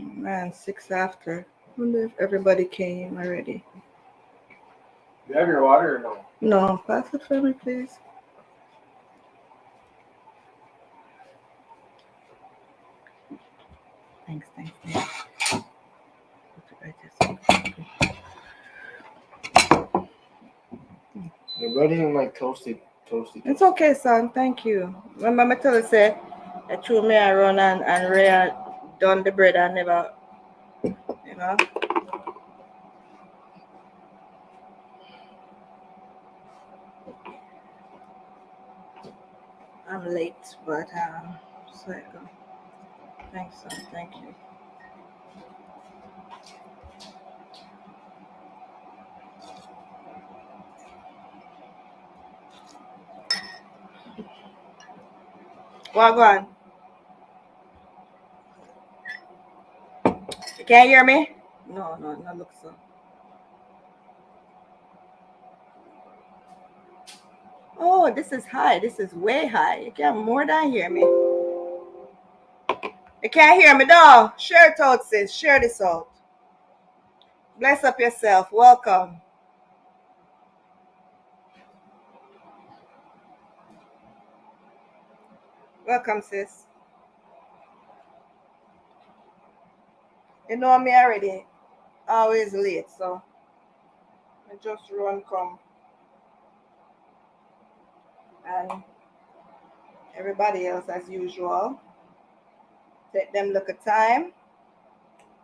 Man, 6 after. Wonder if everybody came already. You have your water or no? No, pass it for me, please. Thanks, thanks, thanks. You're running like toasty. It's okay, son. Thank you. Remember, me tell you, say, I threw me a run and Ray done the bread and never, you know. I'm late, but so I go. Thanks, son. Thank you. Well, go on. You can't hear me? No, no look so. Oh, this is high. This is way high. You can't more than hear me. You can't hear me, though. Share it out, sis. Share this out. Bless up yourself. Welcome. Welcome, sis. You know me already. Always late, so I just run come. And everybody else as usual. Take them look at time.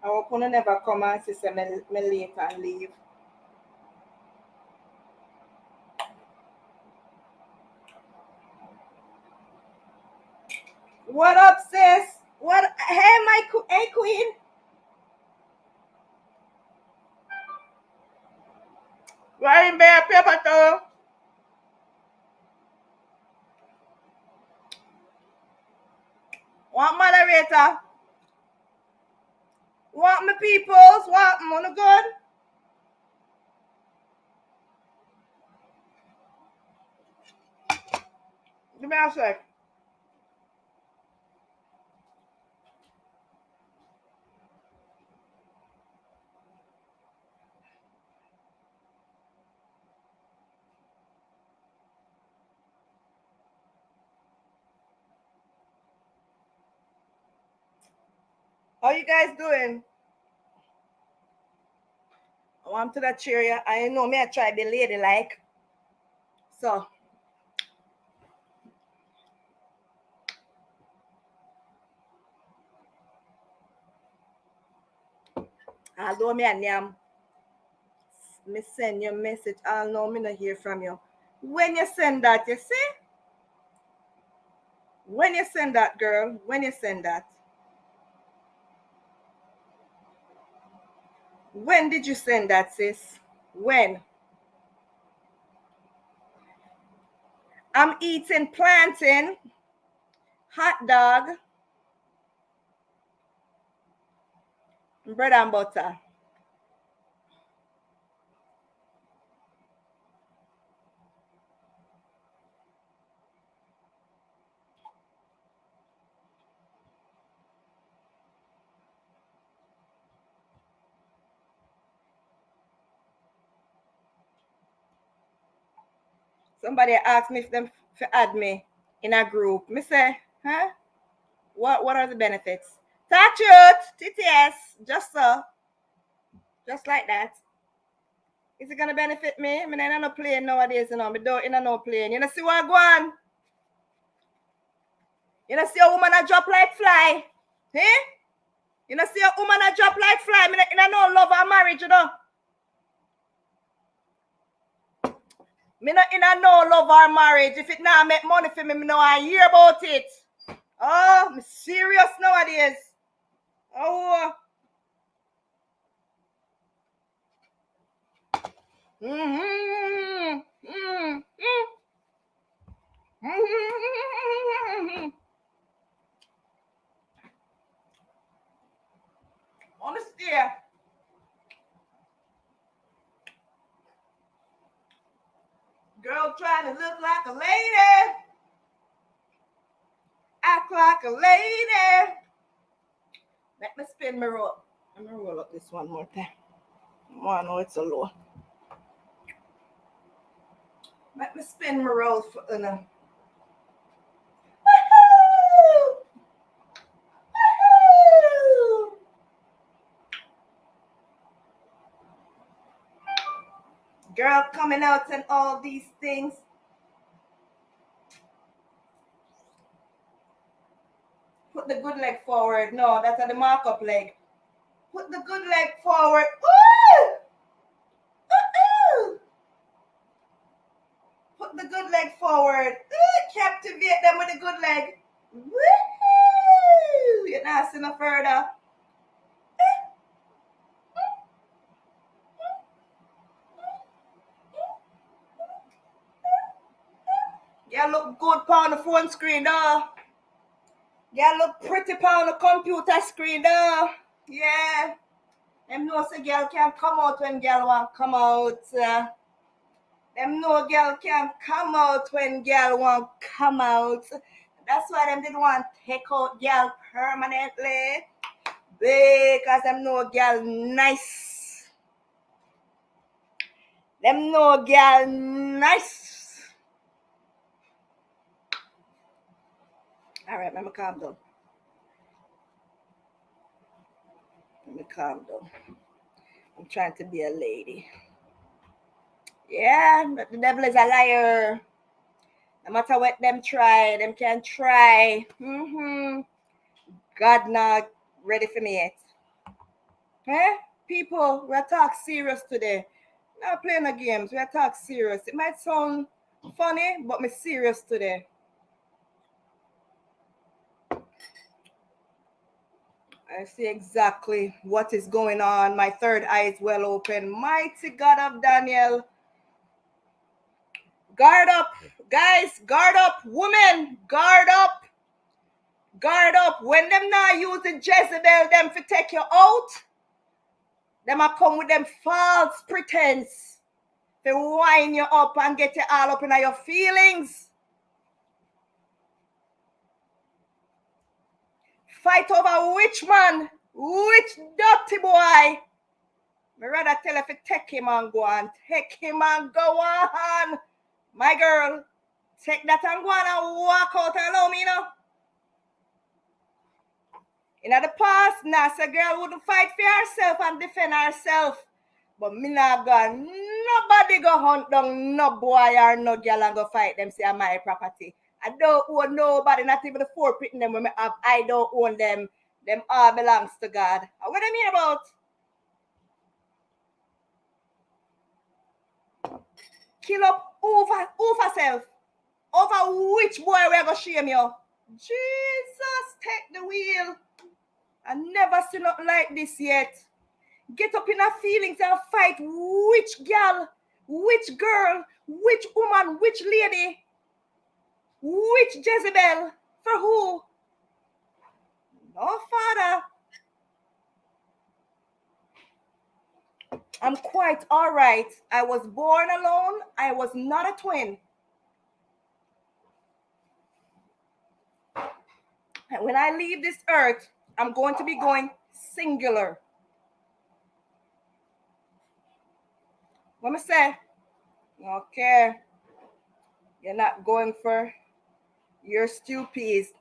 I hope you never come and see me late and leave. What up, sis? What? Hey, hey, queen. Writing bear paper too. Want moderator? Want my peoples? Want money good? Give me a sec. How you guys doing? I want to that cheer you. I know me, I try to be ladylike. So. Although me and them, me send you a message. I'll know me not hear from you. When you send that, you see? When you send that, girl, when you send that. When did you send that, sis? When? I'm eating plantain, hot dog, bread and butter. Somebody asked me if them to add me in a group. Me say, huh? What are the benefits? Touch it, TTS, just so. Just like that. Is it gonna benefit me? I mean, I'm not playing nowadays, you know. Me don't in no playing. You know see what I go on? You know see a woman a drop like fly? Eh? You know see a woman a drop like fly? Me in no love or marriage, you know. Me not in a no love or marriage. If it not make money for me, me know I hear about it. Oh, I'm serious nowadays. Oh. Mm-hmm. Mm-hmm. Mm-hmm. Honestly. Girl trying to look like a lady. Act like a lady. Let me spin my roll. Let me roll up this one more time. Oh, no, it's so low. Let me spin my roll for Woohoo! Woohoo! Girl coming out and all these things. Put the good leg forward. No, that's the markup leg. Put the good leg forward. Ooh! Ooh! Put the good leg forward. Ooh! Captivate them with the good leg. Woo! You're not seeing no further. You look good on the phone screen, though. You look pretty on the computer screen, though. Yeah. Them know say girl can't come out when girl want come out. Them know girl can't come out when girl want come out. That's why them didn't want to take out girl permanently. Because them know girl nice. Them know girl nice. Alright, let me calm down. Let me calm down. I'm trying to be a lady. Yeah, but the devil is a liar. No matter what them try, them can try. God not ready for me yet. Eh? People, we're talk serious today. Not playing no games. We're talk serious. It might sound funny, but me serious today. I see exactly what is going on. My third eye is well open. Mighty God of Daniel. Guard up, guys. Guard up, women. Guard up. Guard up. When them not using Jezebel, them to take you out, them a come with them false pretense. They wind you up and get you all up in your feelings. Fight over which man? Which dirty boy? Me rather tell if you take him and go on. Take him and go on. My girl, take that and go on and walk out and allow me, you know. In the past, Nasa girl wouldn't fight for herself and defend herself. But me not gone. Nobody go hunt down no boy or no girl and go fight them, say I'm my property. I don't own nobody, not even the 4 pitting them when me have. I don't own them. Them all belongs to God. What do you mean about? Kill up over self. Over which boy we're going to shame you? Jesus, take the wheel. I never seen nothing like this yet. Get up in her feelings and fight which girl, which girl, which woman, which lady, which Jezebel, for who? No, Father. I'm quite all right. I was born alone. I was not a twin. And when I leave this earth, I'm going to be going singular. What me say? Okay. You're not going for your stew peas.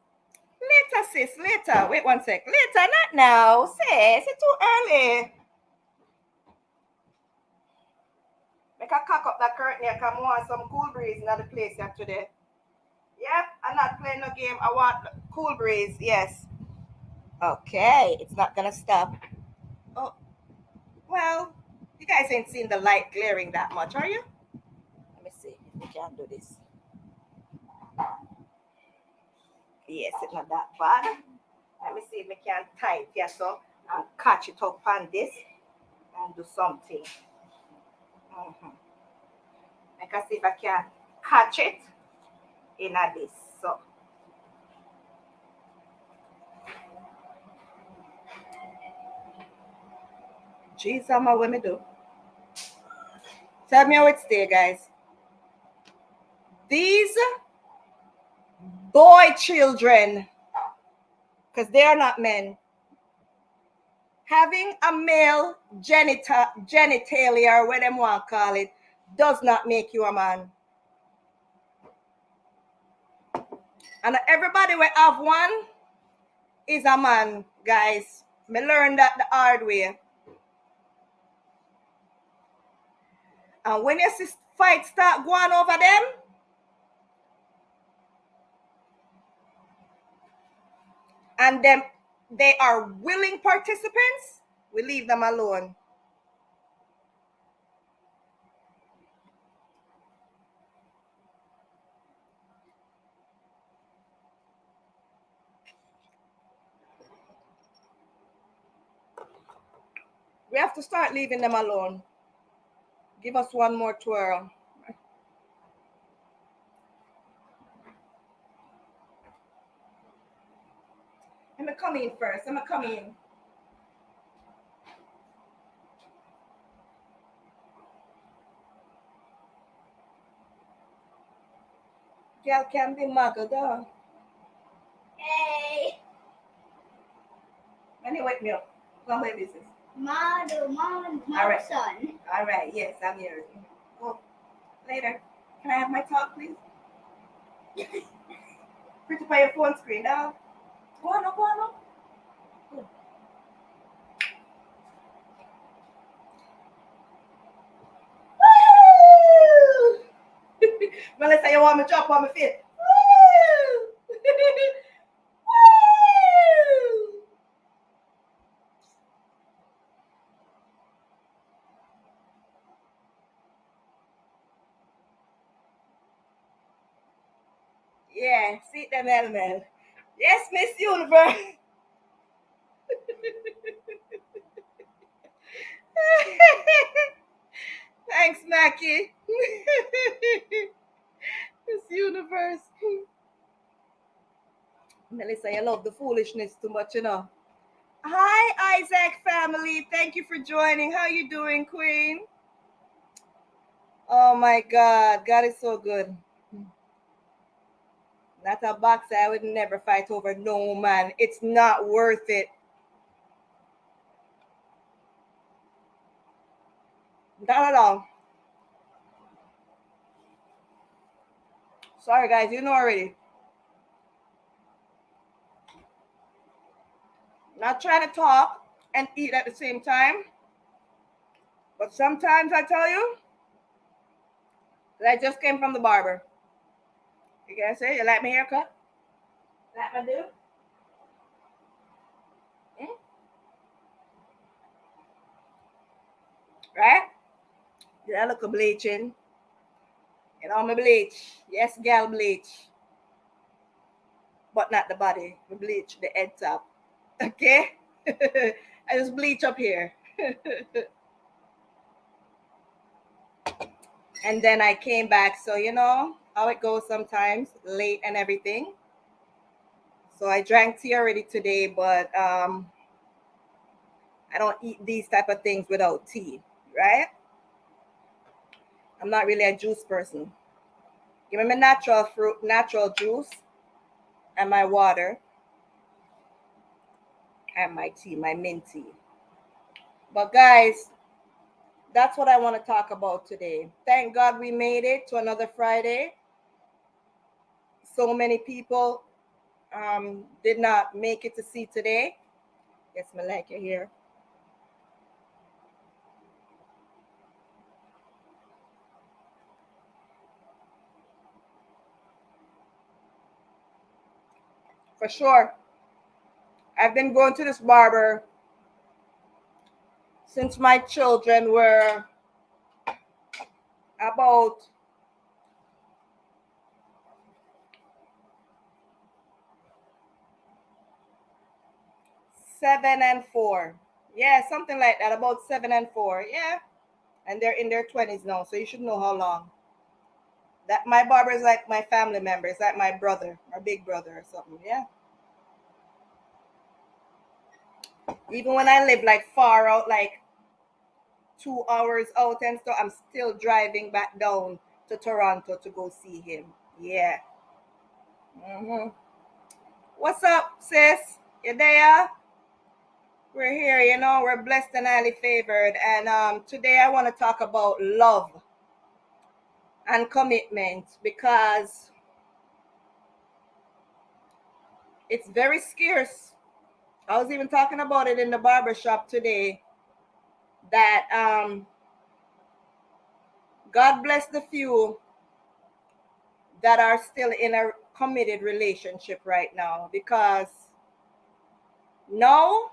Later, sis, later. Wait one sec. Later, not now. Sis, it's too early. Make a cock up that curtain here. Come on, some cool breeze in the place here today. Yep, I'm not playing no game. I want cool breeze. Yes. Okay, it's not gonna stop. Oh, well, you guys ain't seen the light glaring that much, are you? Let me see if we can do this. Yes, it's not that bad. Let me see if we can tie it here so and catch it up on this and do something. I can see if I can catch it in this. So jeez, what me do? Tell me how it stay, guys. These boy children, because they are not men, having a male genitalia, or whatever you want to call it, does not make you a man. And everybody will have one is a man, guys. Me learned that the hard way. And when you see fight start going over them, and them they are willing participants, we leave them alone. We have to start leaving them alone. Give us one more twirl. I'm gonna come in first. I'm gonna come in. Girl can be muggled down. Hey. Anyway, wake me up. Go away business. Mom, All right. son. All right, yes, I'm here. Go later. Can I have my talk, please? Pretty by your phone screen now. Go on, go on. Go. Woo! Melissa, you want me to jump on my feet? Woo! Woo! Yeah, see them element. Yes, Miss Universe. Thanks, Mackie. Miss Universe. Melissa, you love the foolishness too much, you know. Hi, Isaac family. Thank you for joining. How you doing, Queen? Oh my God. God is so good. Not a boxer. I would never fight over no man. It's not worth it. Not at all. Sorry, guys. You know already. Not trying to talk and eat at the same time. But sometimes I tell you that I just came from the barber. You guys say, you like my haircut? Like my do? Right? Did I look a bleaching? You know, my bleach. Yes, gal bleach. But not the body. We bleach the head top. Okay? I just bleach up here. And then I came back. So, you know how it goes sometimes, late and everything. So I drank tea already today, but I don't eat these type of things without tea, right? I'm not really a juice person. Give me my natural fruit, natural juice, and my water, and my tea, my mint tea. But guys, that's what I want to talk about today. Thank God we made it to another Friday. So many people did not make it to see today. Yes, me like you here. For sure. I've been going to this barber since my children were about 7 and 4. Yeah, something like that. About 7 and 4. Yeah. And they're in their 20s now, so you should know how long. That my barber is like my family member. It's like my brother, my big brother or something. Yeah. Even when I live like far out, like 2 hours out and stuff, I'm still driving back down to Toronto to go see him. Yeah. What's up, sis? You there? We're here, you know, we're blessed and highly favored. And today I want to talk about love and commitment because it's very scarce. I was even talking about it in the barbershop today that God bless the few that are still in a committed relationship right now, because no,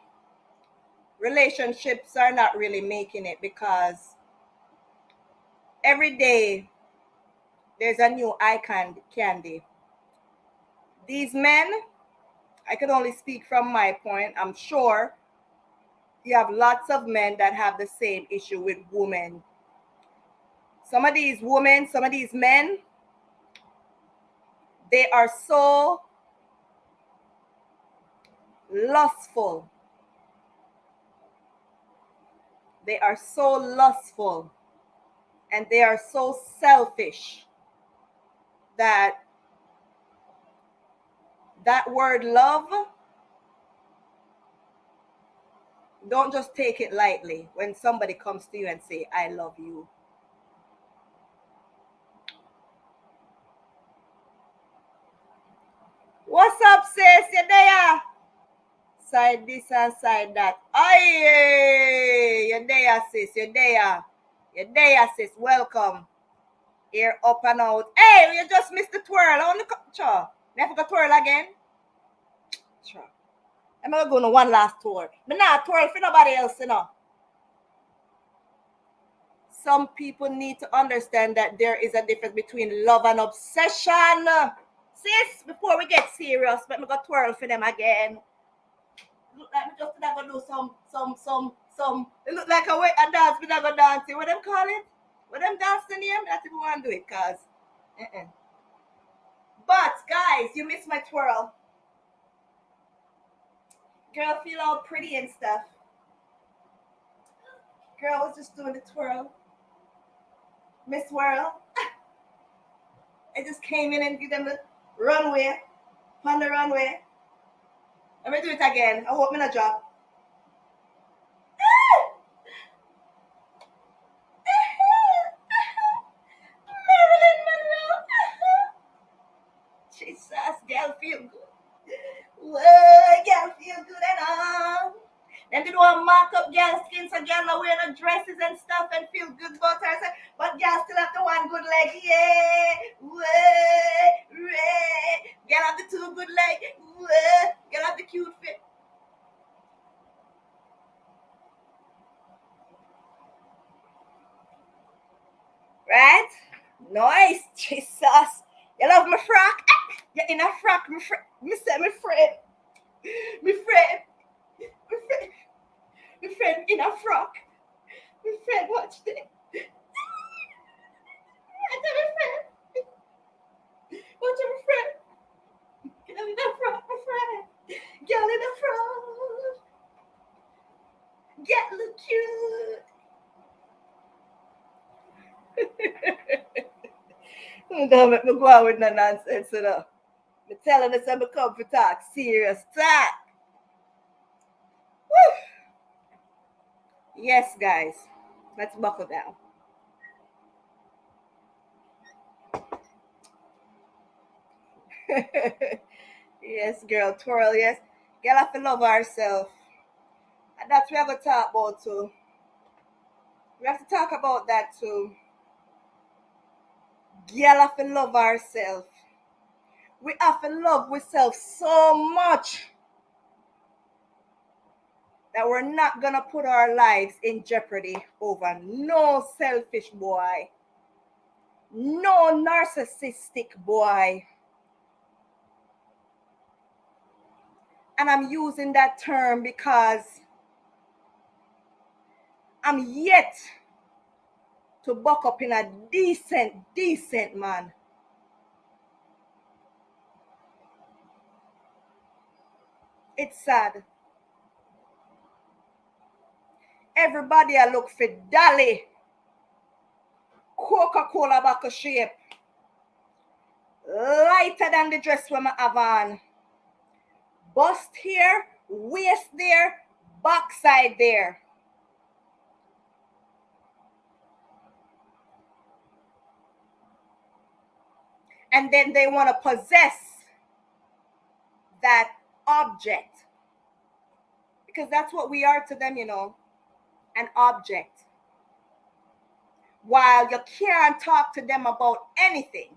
relationships are not really making it, because every day there's a new eye candy. These men, I can only speak from my point. I'm sure you have lots of men that have the same issue with women. Some of these women, some of these men, they are so lustful. They are so lustful and they are so selfish that word love, don't just take it lightly when somebody comes to you and say, I love you. What's up, sis? You there? Side this and side that. Aye, you there, sis? You there? You there, sis? Welcome. Here up and out. Hey, you just missed the twirl. On the sure. Never go twirl again. Sure. I'm gonna go on one last twirl. But not twirl for nobody else, you know. Some people need to understand that there is a difference between love and obsession. Sis, before we get serious, let me go twirl for them again. Look like me just gonna do some. It look like a dance, but I go dancing. What them call it? What them dancing name? That's if you want to do it, cause. But guys, you missed my twirl. Girl, feel all pretty and stuff. Girl was just doing the twirl. Miss Whirl. I just came in and give them the runway. On the runway. Let me do it again. I hope me not drop. Marilyn Monroe. Jesus, girl feel good. Whoa, girl feel good and all. Then they do a mark up girl skin, so girl are wearing the dresses and stuff and feel good about herself. But girl still have the one good leg. Yeah. Whoa, girl have the two good leg. Whoa, girl have the cute fit. Right? Nice. Jesus. You love my frock? You're in a frock, my friend. Me say my friend. My friend. My friend. My friend in a frock. My friend, watch this. Watch my friend. Watch my friend. Girl in a frock, my friend. Girl in a frock. Get look cute. Don't make me go out with no nonsense, you know. I'm telling us I'm come for talk. Serious talk. Woo. Yes, guys. Let's buckle down. Yes, girl. Twirl, yes. Girl have to love herself. And that's what we have to talk about too. We have to talk about that too. Girl have to love herself. We have to love ourselves so much that we're not gonna put our lives in jeopardy over no selfish boy, no narcissistic boy. And I'm using that term because I'm yet to buck up in a decent man. It's sad. Everybody I look for Dolly, Coca-Cola back of shape, lighter than the dress when I have on, bust here, waist there, backside there. And then they want to possess that object. Because that's what we are to them, you know, an object. While you can't talk to them about anything.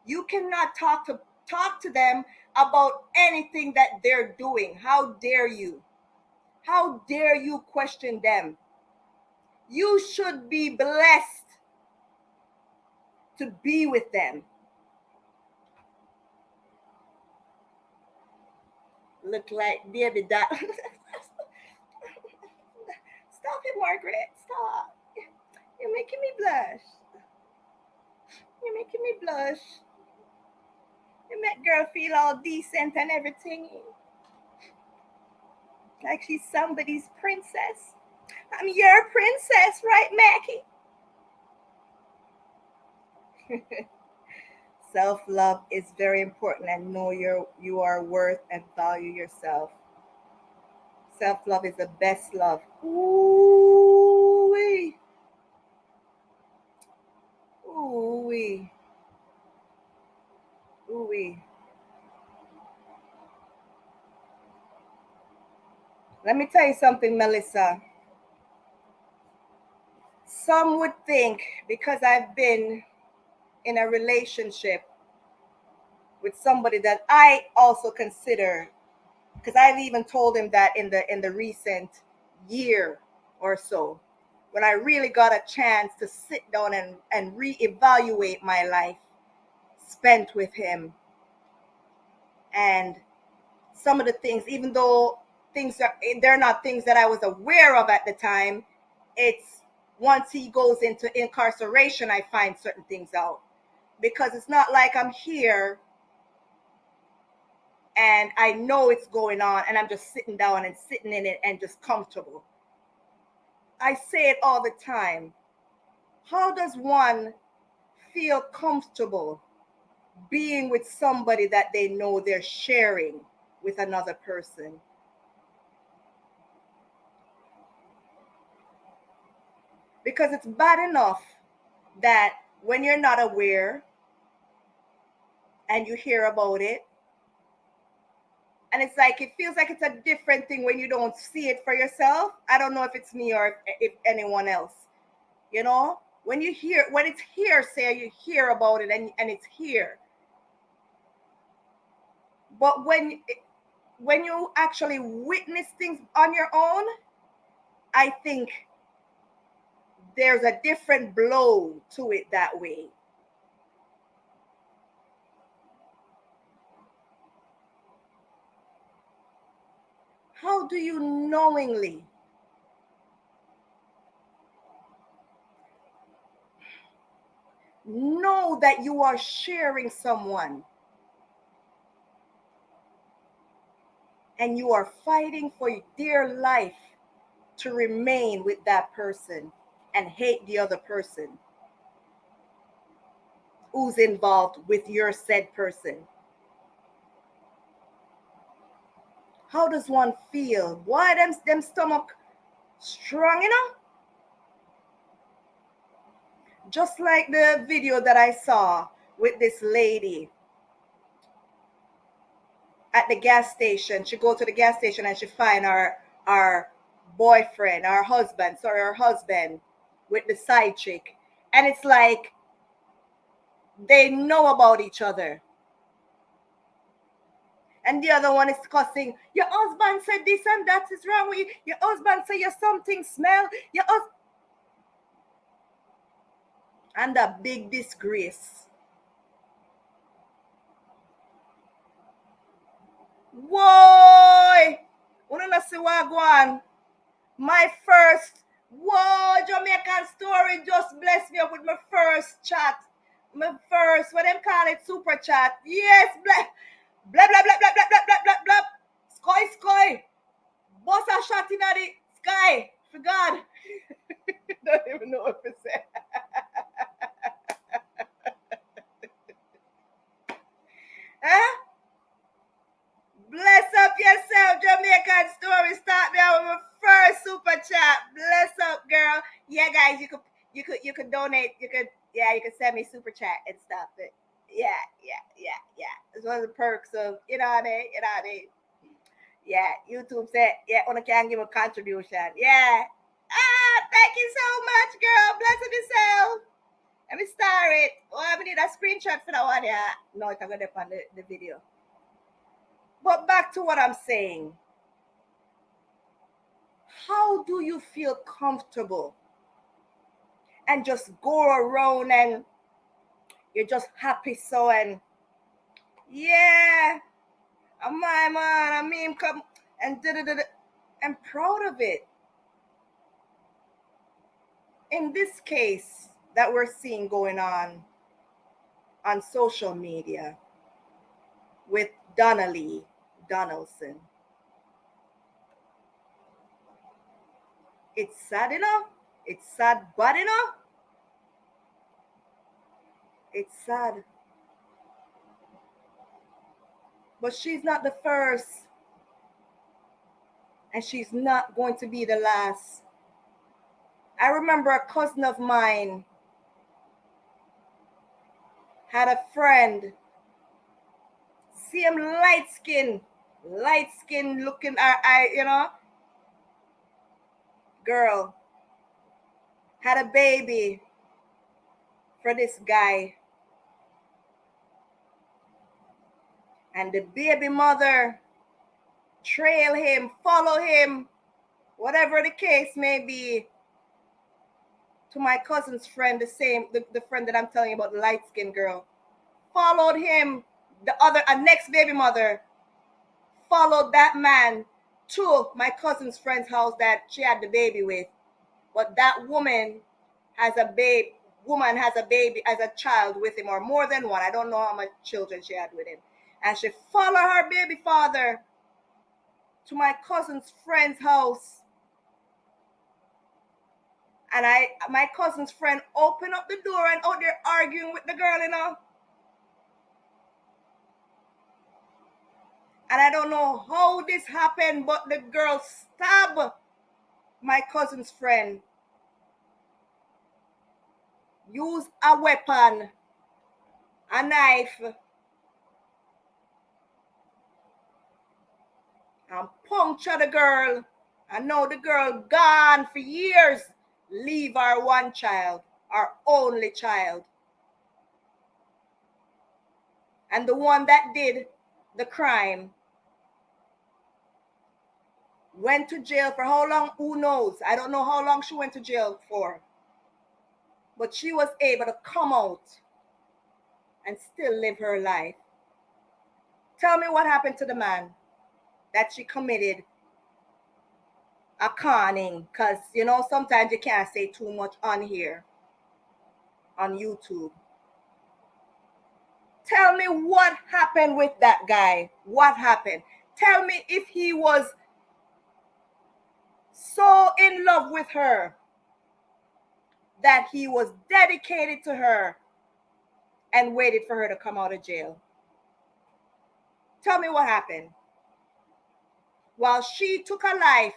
You cannot talk to them about anything that they're doing. How dare you? How dare you question them? You should be blessed to be with them. Look like baby that. Stop it, Margaret. Stop. You're making me blush. You're making me blush. You make girl feel all decent and everything. Like she's somebody's princess. I'm your princess, right, Mackie? Self-love is very important, and know you are worth and value yourself. Self-love is the best love. Ooh-wee. Ooh-wee. Ooh-wee. Let me tell you something, Melissa. Some would think because I've been in a relationship with somebody that I also consider, because I've even told him that in the recent year or so, when I really got a chance to sit down and reevaluate my life spent with him. And some of the things, even though they're not things that I was aware of at the time, it's once he goes into incarceration, I find certain things out. Because it's not like I'm here and I know it's going on and I'm just sitting down and sitting in it and just comfortable. I say it all the time. How does one feel comfortable being with somebody that they know they're sharing with another person? Because it's bad enough that when you're not aware and you hear about it, and it's like, it feels like it's a different thing when you don't see it for yourself. I don't know if it's me or if anyone else, you know, when it's hearsay, you hear about it and it's here. But when you actually witness things on your own, I think there's a different blow to it that way. How do you knowingly know that you are sharing someone and you are fighting for dear life to remain with that person and hate the other person who's involved with your said person? How does one feel? Why them stomach strong, you know? Just like the video that I saw with this lady at the gas station. She go to the gas station and she find our boyfriend, her husband with the side chick. And it's like they know about each other. And the other one is cussing. Your husband said this and that is wrong with you. Your husband said your something smell. And a big disgrace. Whoa! Wanna see what go on? My first, Jamaican story just blessed me up with my first chat. My first, what them call it, super chat. Yes, blah, blah, blah, blah, blah, blah, blah, blah, blah, blah. Sky. Boss a shot in the sky. For God. Don't even know what to say. Huh? Bless up yourself, Jamaican story. Start me out with my yeah, guys, you could donate. You could send me super chat and stuff. But yeah. It's one of the perks of You know what I mean. Yeah, YouTube said, yeah, one can give a contribution. Yeah. Thank you so much, girl. Bless yourself. Let me start it. Oh, I need a screenshot for that one. Yeah. No, it's not going to on the video. But back to what I'm saying. How do you feel comfortable and just go around and you're just happy so and yeah, I'm my man, I mean come and I'm proud of it. In this case that we're seeing going on social media with Donnelly Donaldson, it's sad enough. It's sad, but enough. It's sad. But she's not the first, and she's not going to be the last. I remember a cousin of mine had a friend, same light skin looking, girl, had a baby for this guy. And the baby mother trail him, follow him, whatever the case may be, to my cousin's friend, the friend that I'm telling you about, the light-skinned girl, followed him, a next baby mother, followed that man to my cousin's friend's house that she had the baby with. But that woman has a baby as a child with him, or more than one. I don't know how much children she had with him. And she followed her baby father to my cousin's friend's house. And my cousin's friend opened up the door and out there arguing with the girl, And I don't know how this happened, but the girl stabbed my cousin's friend. Used a weapon, a knife, and punctured the girl. And now the girl gone for years. Leave our one child, our only child. And the one that did the crime went to jail for how long? Who knows? I don't know how long she went to jail for. But she was able to come out and still live her life. Tell me what happened to the man that she committed a conning, because sometimes you can't say too much on here on YouTube. Tell me what happened with that guy. What happened? Tell me if he was so in love with her that he was dedicated to her and waited for her to come out of jail. Tell me what happened. While she took a life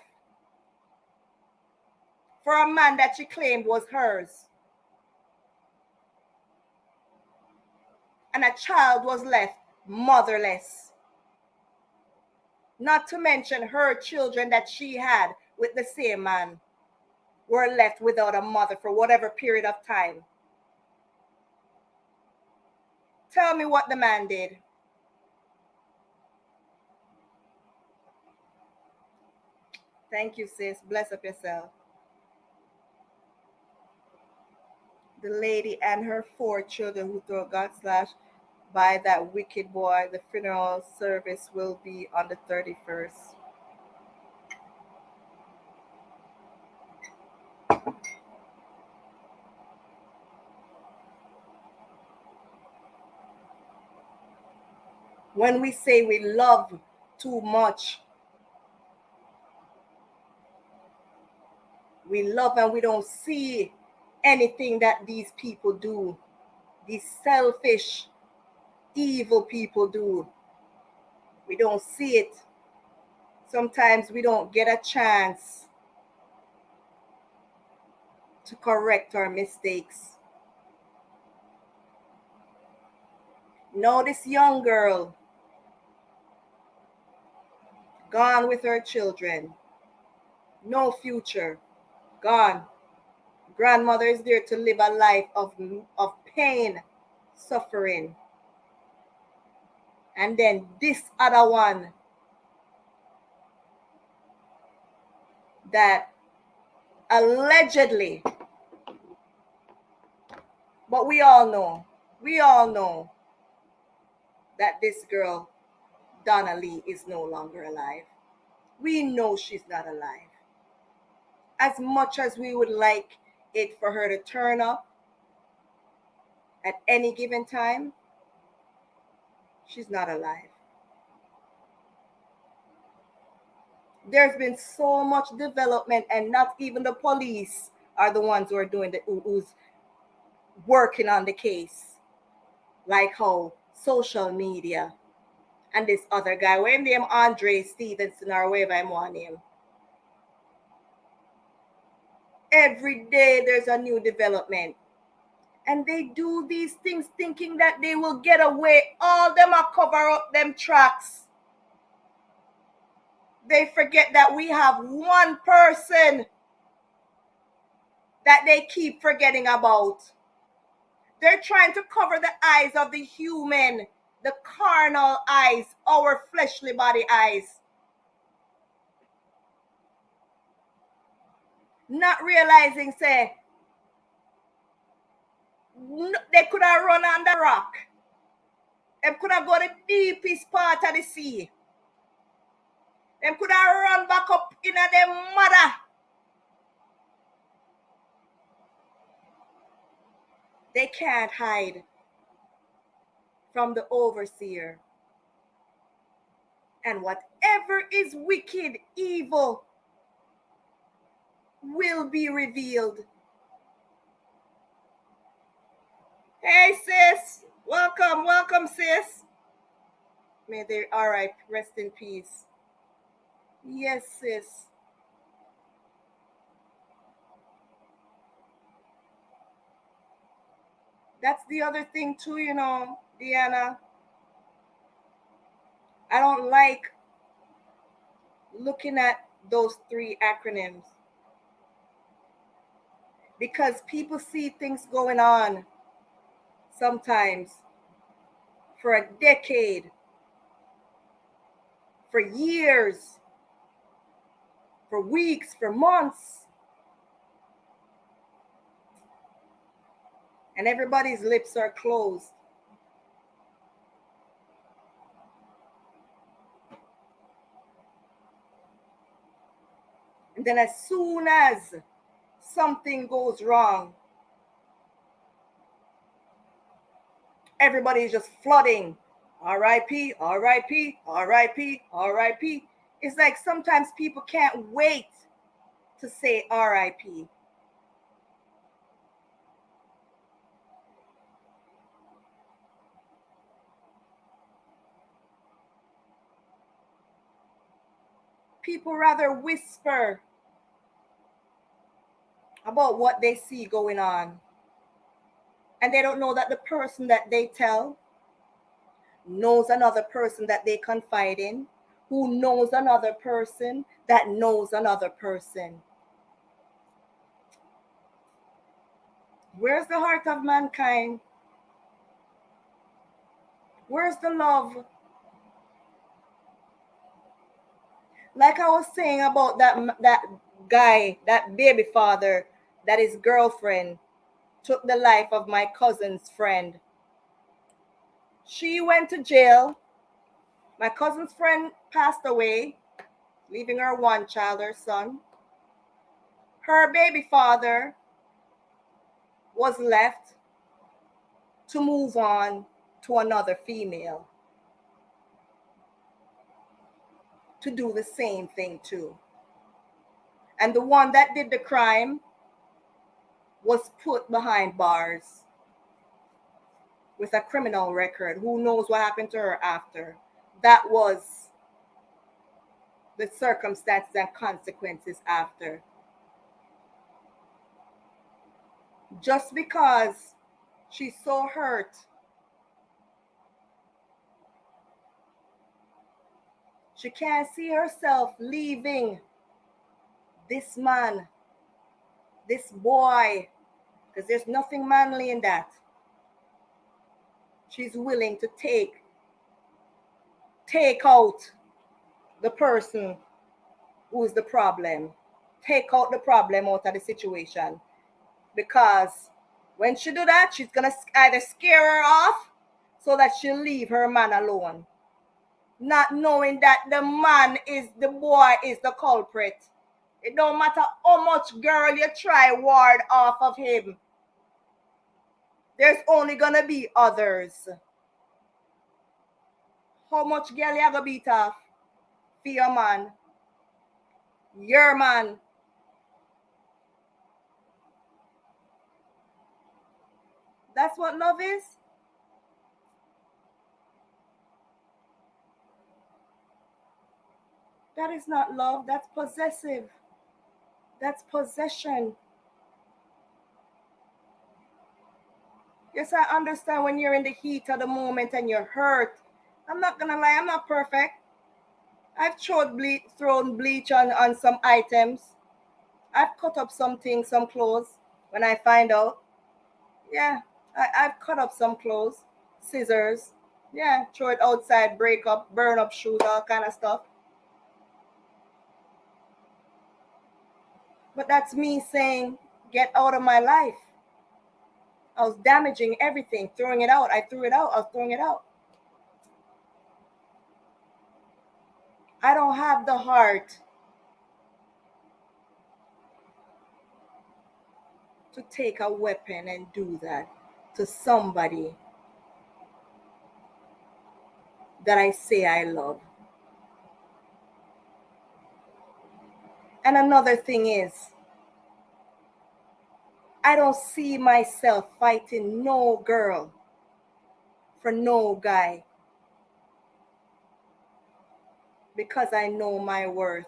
for a man that she claimed was hers, and a child was left motherless. Not to mention her children that she had with the same man were left without a mother for whatever period of time. Tell me what the man did. Thank you, sis. Bless up yourself. The lady and her 4 children who threw God slash by that wicked boy. The funeral service will be on the 31st. When we say we love too much, we love and we don't see anything that these people do, these selfish, evil people do. We don't see it. Sometimes we don't get a chance to correct our mistakes. Now this young girl, gone with her children, no future, gone. Grandmother is there to live a life of pain, suffering. And then this other one that allegedly, but we all know that this girl, Donna Lee, is no longer alive. We know she's not alive. As much as we would like it for her to turn up at any given time, she's not alive. There's been so much development, and not even the police are the ones who are who's working on the case. Like how social media and this other guy, what name Andre Stevenson or whatever I want him. Every day there's a new development. And they do these things thinking that they will get away. All them are cover up them tracks. They forget that we have one person that they keep forgetting about. They're trying to cover the eyes of the human, the carnal eyes, our fleshly body eyes. Not realizing, say, they could have run on the rock. They could have gone the deepest part of the sea. They could have run back up in their mother. They can't hide from the overseer. And whatever is wicked, evil, will be revealed. Hey, sis. Welcome, sis. May they, all right, rest in peace. Yes, sis. That's the other thing too, Deanna. I don't like looking at those 3 acronyms because people see things going on sometimes for a decade, for years, for weeks, for months. And everybody's lips are closed. And then as soon as something goes wrong, everybody is just flooding. R.I.P., R.I.P., R.I.P., R.I.P. It's like sometimes people can't wait to say R.I.P. People rather whisper about what they see going on. And they don't know that the person that they tell knows another person that they confide in, who knows another person that knows another person. Where's the heart of mankind? Where's the love? Like I was saying about that guy, that baby father, that his girlfriend took the life of my cousin's friend. She went to jail. My cousin's friend passed away, leaving her one child, her son. Her baby father was left to move on to another female to do the same thing too. And the one that did the crime was put behind bars with a criminal record. Who knows what happened to her after? That was the circumstances and consequences after. just because she's so hurt, she can't see herself leaving this man, this boy, because there's nothing manly in that. She's willing to take out the person who's the problem. Take out the problem out of the situation. Because when she do that, she's going to either scare her off so that she'll leave her man alone. Not knowing that the boy is the culprit. It don't matter how much girl you try ward off of him. There's only going to be others. How much girl you gonna beat off for your man? Your man. That's what love is? That is not love. That's possessive. That's possession. Yes, I understand when you're in the heat of the moment and you're hurt. I'm not gonna lie, I'm not perfect. I've thrown bleach on some items. I've cut up some things, some clothes when I find out. Yeah, I've cut up some clothes, scissors. Yeah, throw it outside, break up, burn up shoes, all kind of stuff. But that's me saying, get out of my life. I was damaging everything, throwing it out. I threw it out. I was throwing it out. I don't have the heart to take a weapon and do that to somebody that I say I love. And another thing is, I don't see myself fighting no girl for no guy because I know my worth.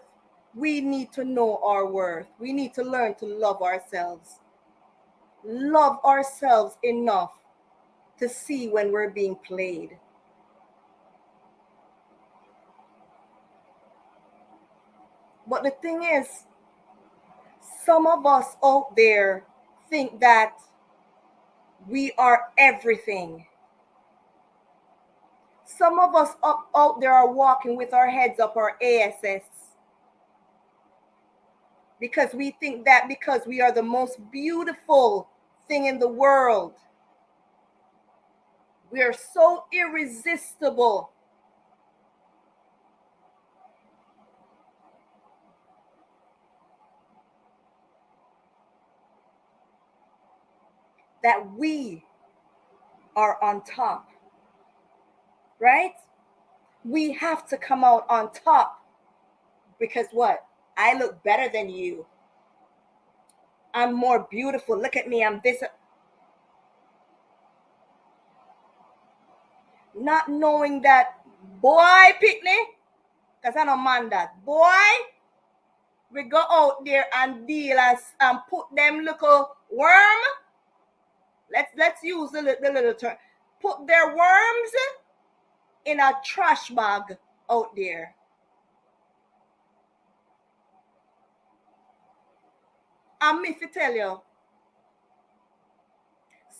We need to know our worth. We need to learn to love ourselves. Love ourselves enough to see when we're being played. But the thing is, some of us out there think that we are everything. Some of us out there are walking with our heads up our ASS because we think that because we are the most beautiful thing in the world, we are so irresistible that we are on top, right? We have to come out on top because what? I look better than you. I'm more beautiful. Look at me. I'm this. Not knowing that, boy, Pitney, because I don't mind that. Boy, we go out there and deal and put them little worm. Let's use the little term. Put their worms in a trash bag out there. And me to tell you,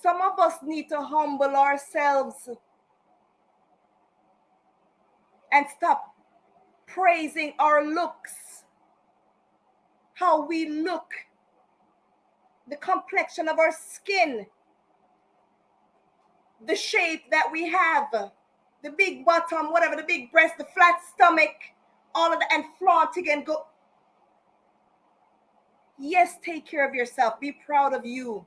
some of us need to humble ourselves and stop praising our looks, how we look, the complexion of our skin, the shape that we have, the big bottom, whatever, the big breast, the flat stomach, all of that, and flaunting and go. Yes, take care of yourself. Be proud of you.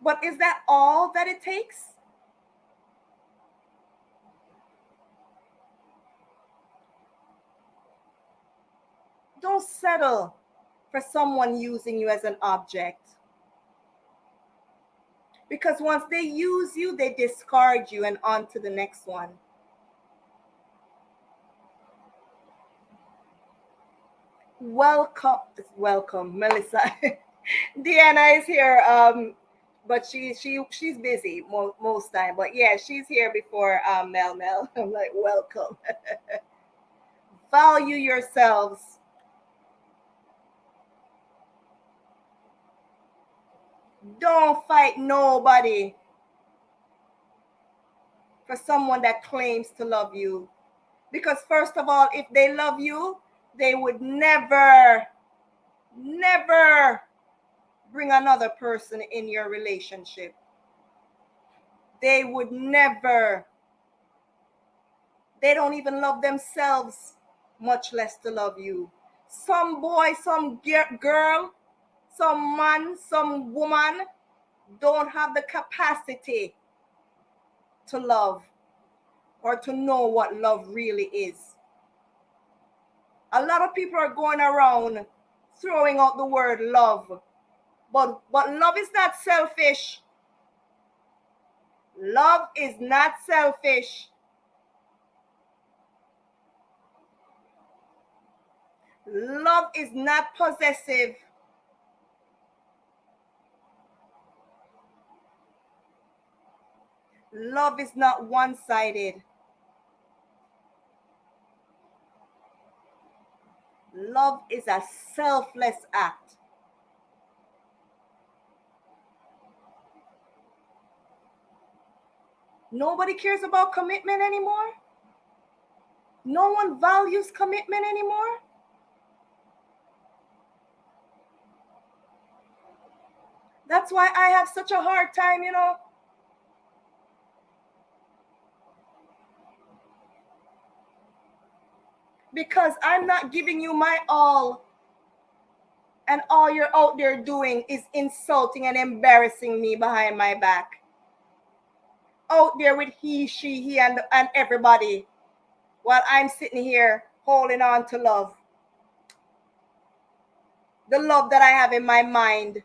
But is that all that it takes? Don't settle for someone using you as an object. Because once they use you, they discard you and on to the next one. Welcome, Melissa. Deanna is here, but she's busy most time. But yeah, she's here before Mel. I'm like, welcome. Value yourselves. Don't fight nobody for someone that claims to love you. Because first of all, if they love you, they would never bring another person in your relationship. They would never. They don't even love themselves, much less to love you. Some boy, some girl, some man, some woman don't have the capacity to love or to know what love really is. A lot of people are going around throwing out the word love, but love is not selfish. Love is not selfish. Love is not possessive. Love is not one-sided. Love is a selfless act. Nobody cares about commitment anymore. No one values commitment anymore. That's why I have such a hard time, because I'm not giving you my all, and all you're out there doing is insulting and embarrassing me behind my back. Out there with he, and everybody, while I'm sitting here holding on to love. The love that I have in my mind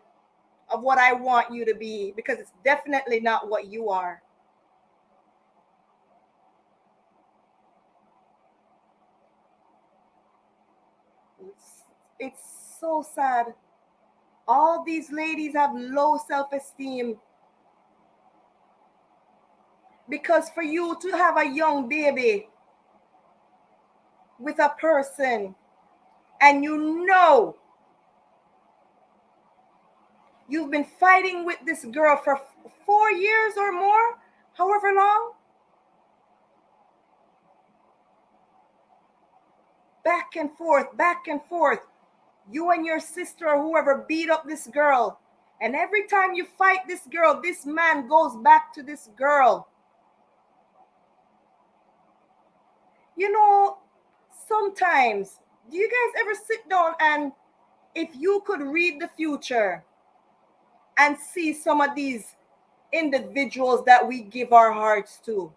of what I want you to be, because it's definitely not what you are. It's so sad. All these ladies have low self-esteem because for you to have a young baby with a person and you've been fighting with this girl for 4 years or more, however long, back and forth, you and your sister or whoever beat up this girl, and every time you fight this girl, this man goes back to this girl. Sometimes, do you guys ever sit down and if you could read the future and see some of these individuals that we give our hearts to,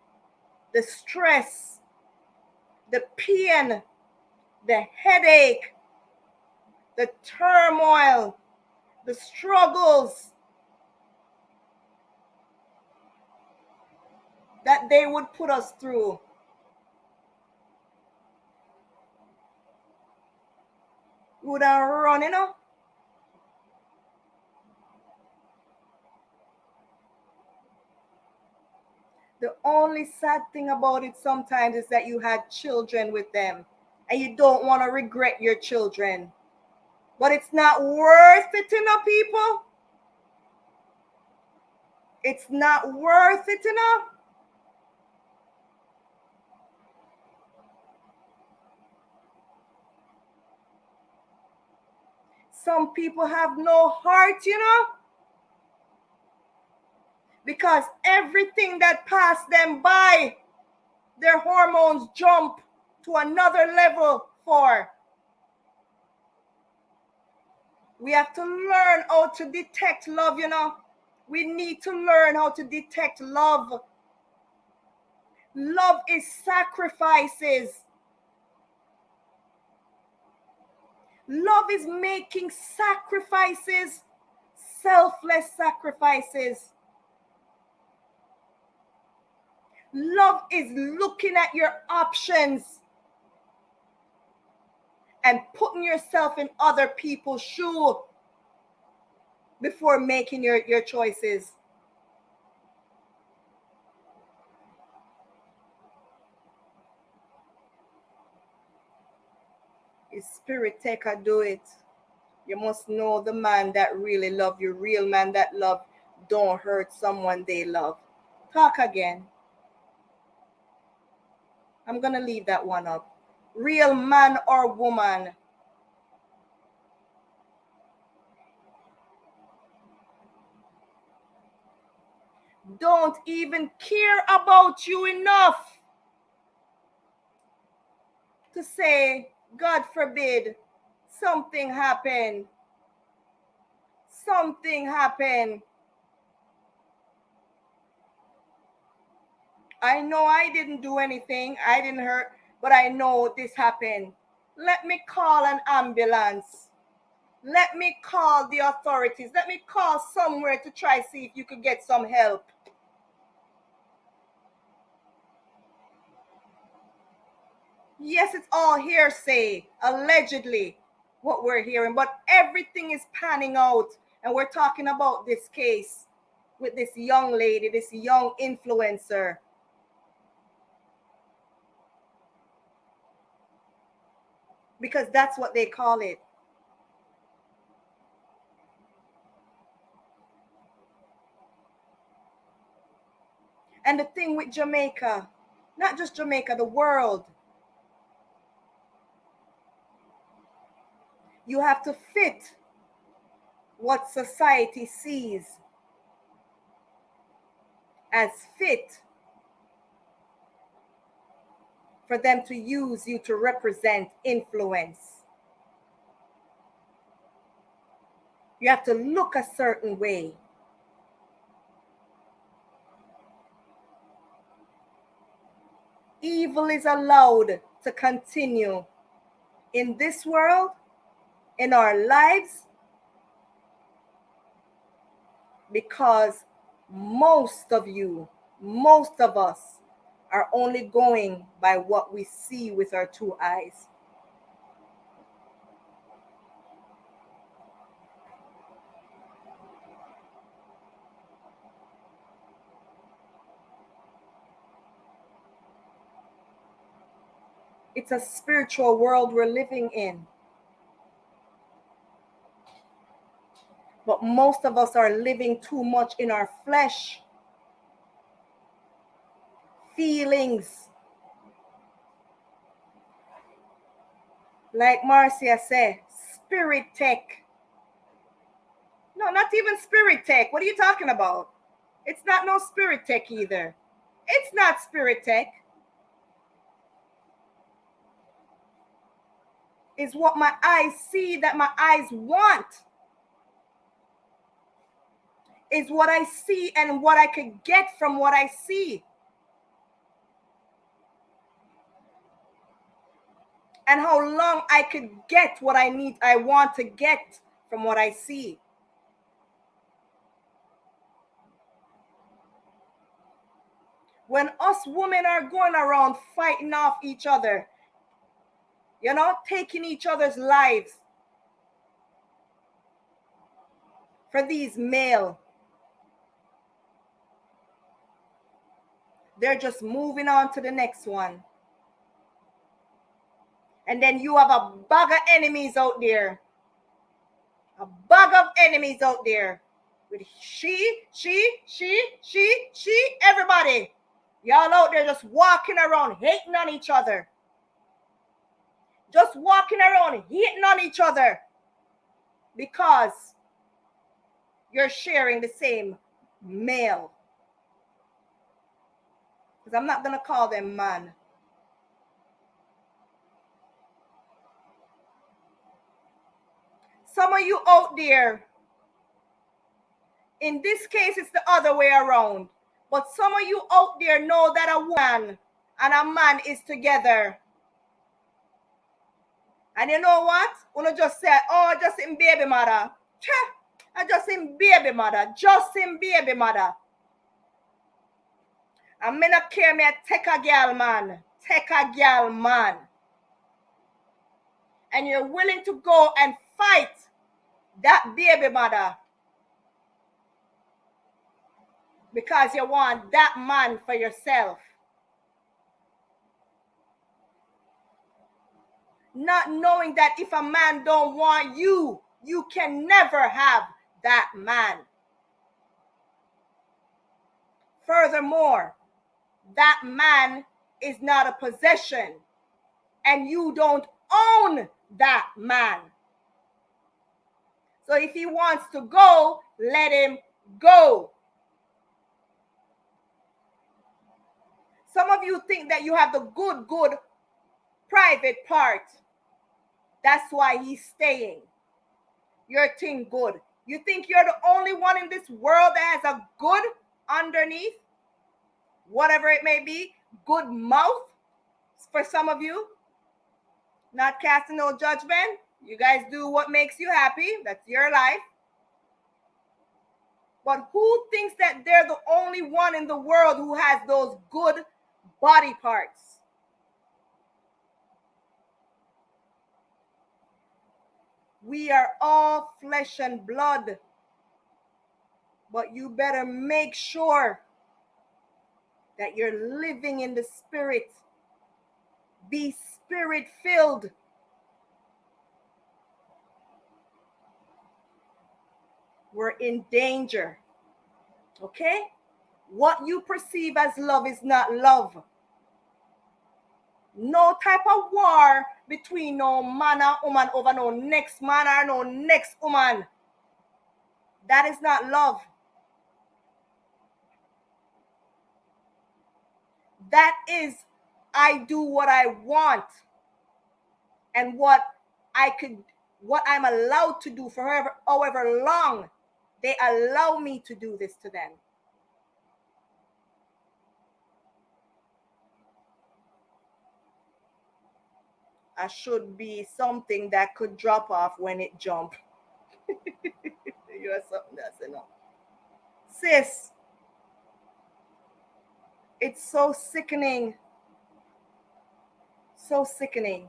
the stress, the pain, the headache, the turmoil, the struggles that they would put us through. Would I run, The only sad thing about it sometimes is that you had children with them and you don't want to regret your children. But it's not worth it, people. It's not worth it, Some people have no heart, because everything that passed them by, their hormones jump to another level for. We have to learn how to detect love, We need to learn how to detect love. Love is sacrifices. Love is making sacrifices, selfless sacrifices. Love is looking at your options and putting yourself in other people's shoes before making your choices. If spirit taker do it, you must know the man that really love you. Real man that love don't hurt someone they love. Talk again. I'm gonna leave that one up. Real man or woman don't even care about you enough to say, God forbid, something happened. Something happened. I know I didn't do anything. I didn't hurt, but I know this happened. Let me call an ambulance. Let me call the authorities. Let me call somewhere to try see if you could get some help. Yes, it's all hearsay, allegedly, what we're hearing, but everything is panning out. And we're talking about this case with this young lady, this young influencer. Because that's what they call it. And the thing with Jamaica, not just Jamaica, the world, you have to fit what society sees as fit for them to use you to represent influence. You have to look a certain way. Evil is allowed to continue in this world, in our lives, because most of you, most of us, are only going by what we see with our two eyes. It's a spiritual world we're living in. But most of us are living too much in our flesh. Feelings. Like Marcia said, spirit tech. No, not even spirit tech. What are you talking about? It's not no spirit tech either. It's not spirit tech. It's what my eyes see that my eyes want. Is what I see and what I could get from what I see. And how long I could get what I want to get from what I see. When us women are going around fighting off each other, you know, taking each other's lives for these male, they're just moving on to the next one. And then you have a bag of enemies out there. A bag of enemies out there. With she, everybody. Y'all out there just walking around hating on each other. Just walking around hating on each other. Because you're sharing the same male. Because I'm not going to call them man. Some of you out there, in this case, it's the other way around. But some of you out there know that a woman and a man is together. And you know what? Wanna just say, oh, just in baby mother. I just in baby mother. Just in baby mother. And me not care me take a girl man. Take a girl man. and you're willing to go and fight that baby mother because you want that man for yourself. Not knowing that if a man don't want you, you can never have that man. Furthermore, that man is not a possession, and you don't own that man. So if he wants to go, let him go. Some of you think that you have the good private part. That's why he's staying. Your thing good. You think you're the only one in this world that has a good underneath? Whatever it may be, good mouth for some of you. Not casting no judgment. You guys do what makes you happy. That's your life. But who thinks that they're the only one in the world who has those good body parts? We are all flesh and blood. But you better make sure that you're living in the spirit. Be spirit-filled. We're in danger. Okay? What you perceive as love is not love. No type of war between no man and woman over no next man or no next woman. That is not love. That is, I do what I want and what I'm allowed to do for however long they allow me to do this to them. I should be something that could drop off when it jump. You are something that's enough. Sis, it's so sickening. So sickening.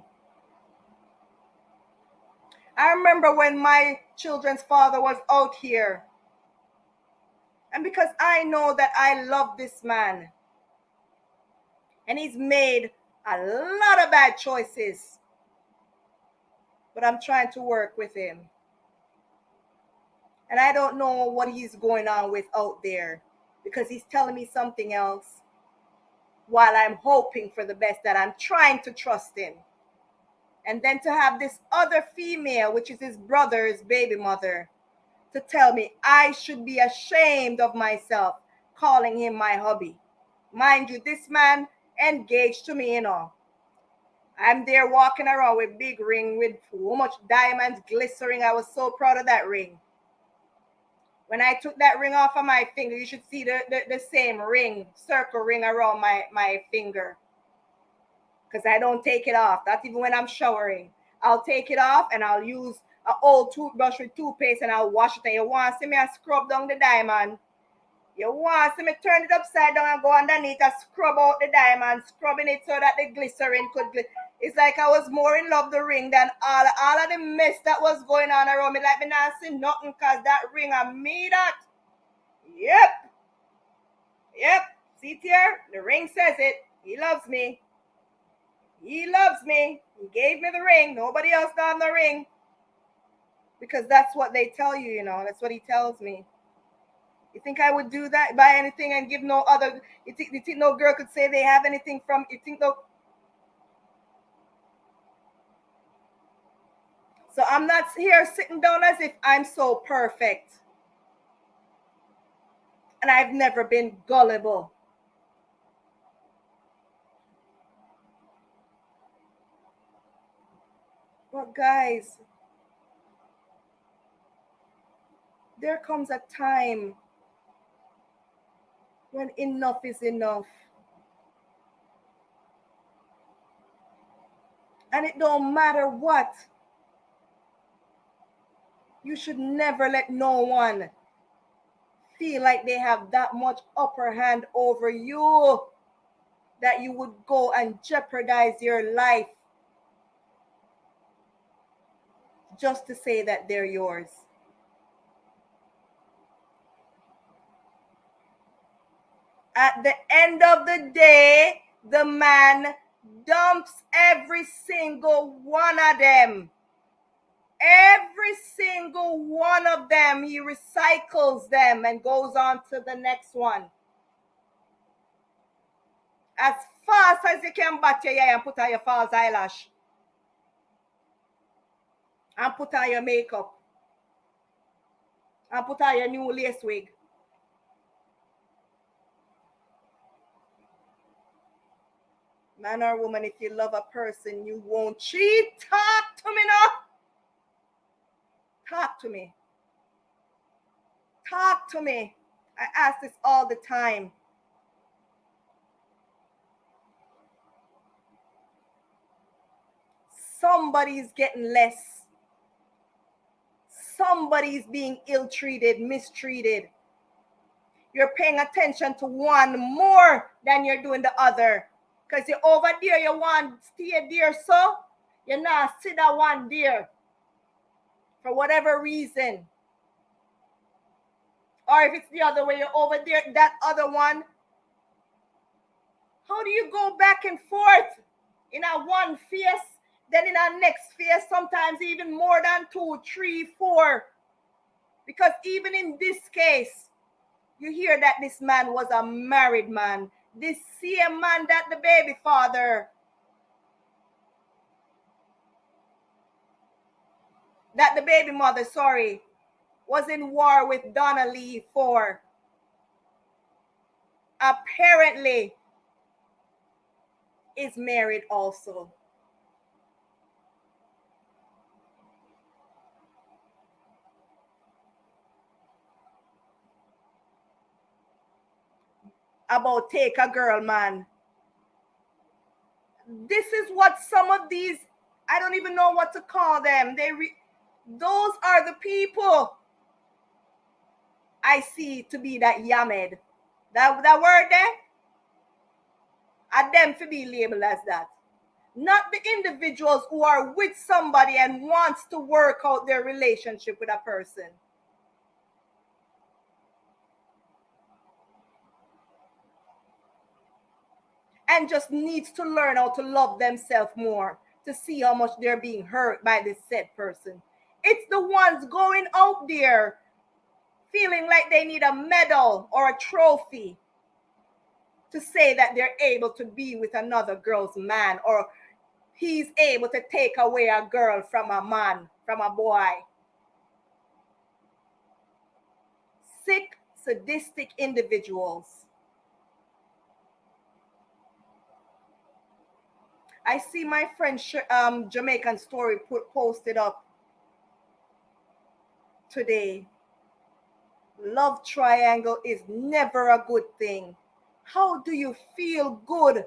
I remember when my children's father was out here. And because I know that I love this man, and he's made a lot of bad choices, but I'm trying to work with him. And I don't know what he's going on with out there, because he's telling me something else while I'm hoping for the best, that I'm trying to trust him. And then to have this other female, which is his brother's baby mother, to tell me I should be ashamed of myself calling him my hubby. Mind you, this man engaged to me, you know. I'm there walking around with big ring with so much diamonds glittering. I was so proud of that ring. When I took that ring off of my finger, you should see the same ring, circle ring around my finger. Because I don't take it off. Not even when I'm showering. I'll take it off and I'll use an old toothbrush with toothpaste and I'll wash it. And you want to see me I scrub down the diamond. You want to see me turn it upside down and go underneath and scrub out the diamond, scrubbing it so that the glycerin could It's like I was more in love with the ring than all of the mess that was going on around me. Like me not see nothing, because that ring I made that. Yep. See here? The ring says it. He loves me. He loves me. He gave me the ring. Nobody else got the ring. Because that's what they tell you, you know. That's what he tells me. You think I would do that? Buy anything and give no other? You think no girl could say they have anything from? You think no? So I'm not here sitting down as if I'm so perfect. And I've never been gullible. But guys, there comes a time when enough is enough. And it don't matter what. You should never let no one feel like they have that much upper hand over you that you would go and jeopardize your life just to say that they're yours. At the end of the day, the man dumps every single one of them. Every single one of them, he recycles them and goes on to the next one. As fast as you can bat your eye and put on your false eyelash. And put on your makeup. And put on your new lace wig. Man or woman, if you love a person, you won't cheat. Talk to me now. Talk to me. Talk to me. I ask this all the time. Somebody's getting less. Somebody's being ill-treated, mistreated. You're paying attention to one more than you're doing the other. Because you're over there, you want to stay there, so you're not sit that one there. For whatever reason. Or if it's the other way, you're over there, that other one. How do you go back and forth in a one face, then in a next face, sometimes even more than 2, 3, 4? Because even in this case, you hear that this man was a married man. This same man that the baby father, that the baby mother, was in war with Donnelly for, apparently is married also. About take a girl, man. This is what some of these, I don't even know what to call them. Those are the people I see to be that yamed. That word there, are them to be labeled as that. Not the individuals who are with somebody and wants to work out their relationship with a person. And just needs to learn how to love themselves more to see how much they're being hurt by this said person. It's the ones going out there feeling like they need a medal or a trophy to say that they're able to be with another girl's man, or he's able to take away a girl from a man, from a boy. Sick, sadistic individuals. I see my friend Jamaican Story posted up today. Love triangle is never a good thing. How do you feel good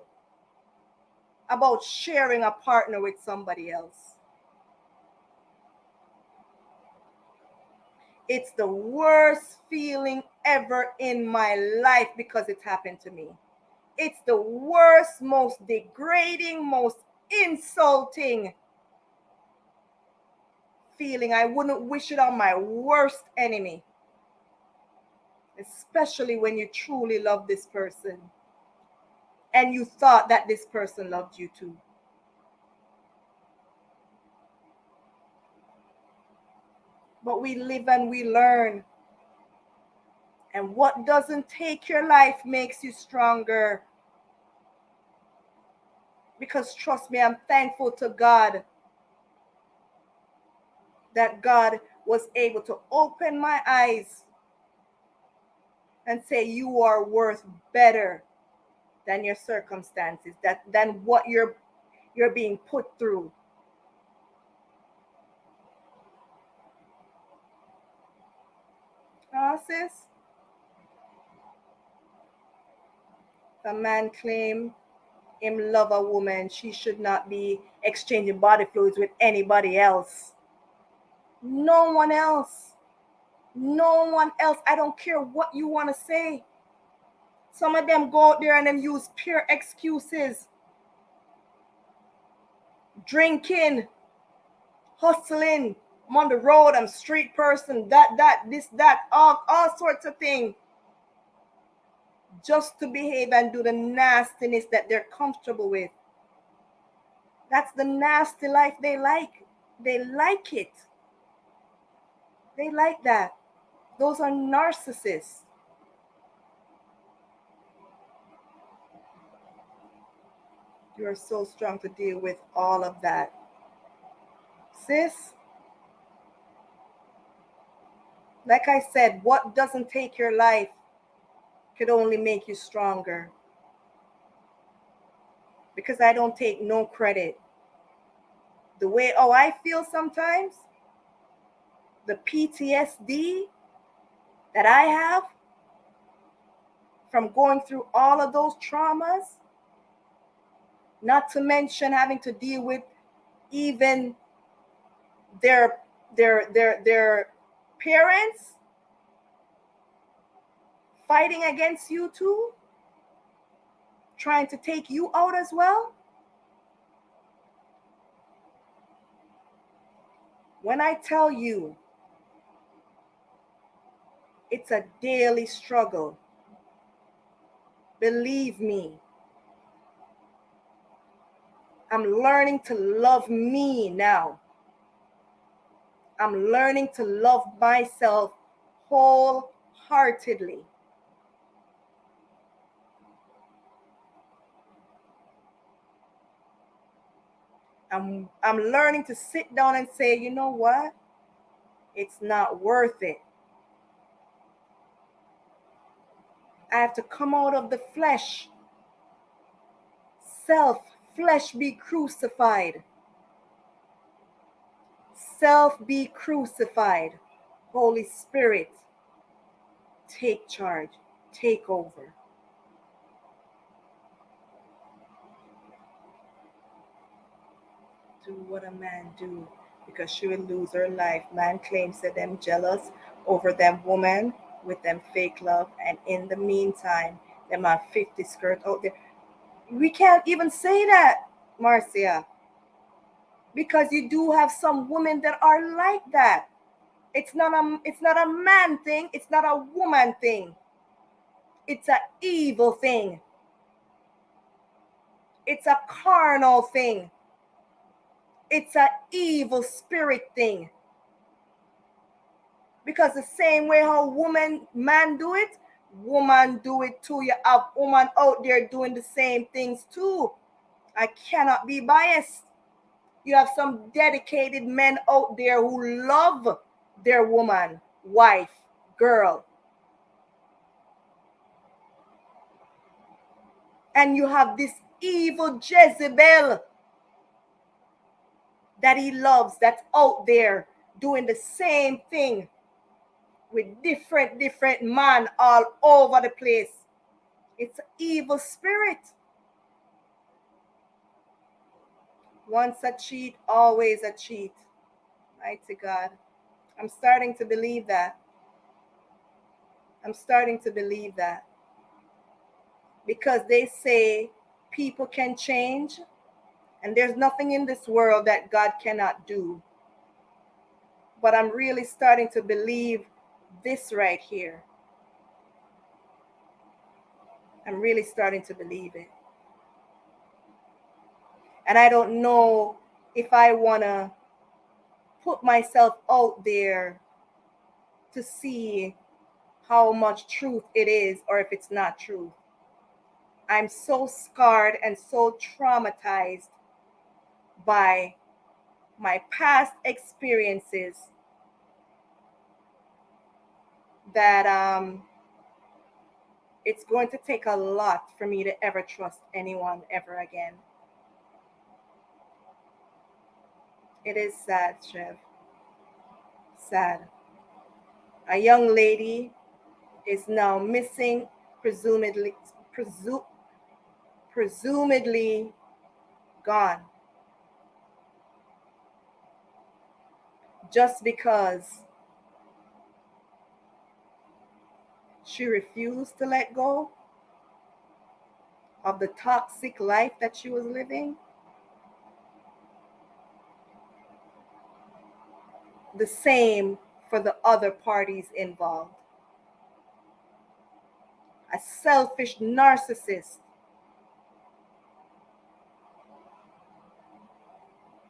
about sharing a partner with somebody else? It's the worst feeling ever in my life because it happened to me. It's the worst, most degrading, most insulting feeling. I wouldn't wish it on my worst enemy. Especially when you truly love this person and you thought that this person loved you too. But we live and we learn. And what doesn't take your life makes you stronger. Because trust me, I'm thankful to God that God was able to open my eyes and say, you are worth better than your circumstances, than what you're being put through. Sis? If a man claim him love a woman, she should not be exchanging body fluids with anybody else. No one else. No one else. I don't care what you want to say. Some of them go out there and them use pure excuses. Drinking, hustling, I'm on the road, I'm street person, that, all sorts of things. Just to behave and do the nastiness that they're comfortable with. That's the nasty life they like. They like it. They like that. Those are narcissists. You are so strong to deal with all of that. Sis, like I said, what doesn't take your life could only make you stronger. Because I don't take no credit. The way I feel sometimes, the PTSD that I have from going through all of those traumas, not to mention having to deal with even their parents fighting against you too, trying to take you out as well. When I tell you it's a daily struggle, believe me, I'm learning to love me now. I'm learning to love myself wholeheartedly. I'm learning to sit down and say, you know what? It's not worth it. I have to come out of the flesh. Flesh be crucified. Self be crucified. Holy Spirit, take charge, take over. Do what a man do, because she will lose her life. Man claims that them jealous over them woman with them fake love, and in the meantime, them have 50 skirt out there. We can't even say that, Marcia, because you do have some women that are like that. It's not a man thing, it's not a woman thing. It's an evil thing. It's a carnal thing. It's an evil spirit thing. Because the same way how man do it, woman do it too. You have woman out there doing the same things too. I cannot be biased. You have some dedicated men out there who love their woman, wife, girl. And you have this evil Jezebel that he loves that's out there doing the same thing with different man all over the place. It's an evil spirit. Once a cheat, always a cheat. Mighty God. I'm starting to believe that. I'm starting to believe that. Because they say people can change, and there's nothing in this world that God cannot do. But I'm really starting to believe this right here. I'm really starting to believe it. And I don't know if I want to put myself out there to see how much truth it is or if it's not true. I'm so scarred and so traumatized by my past experiences that it's going to take a lot for me to ever trust anyone ever again. It is sad, Chev. Sad. A young lady is now missing, presumably gone, just because she refused to let go of the toxic life that she was living. the same for the other parties involved. A selfish narcissist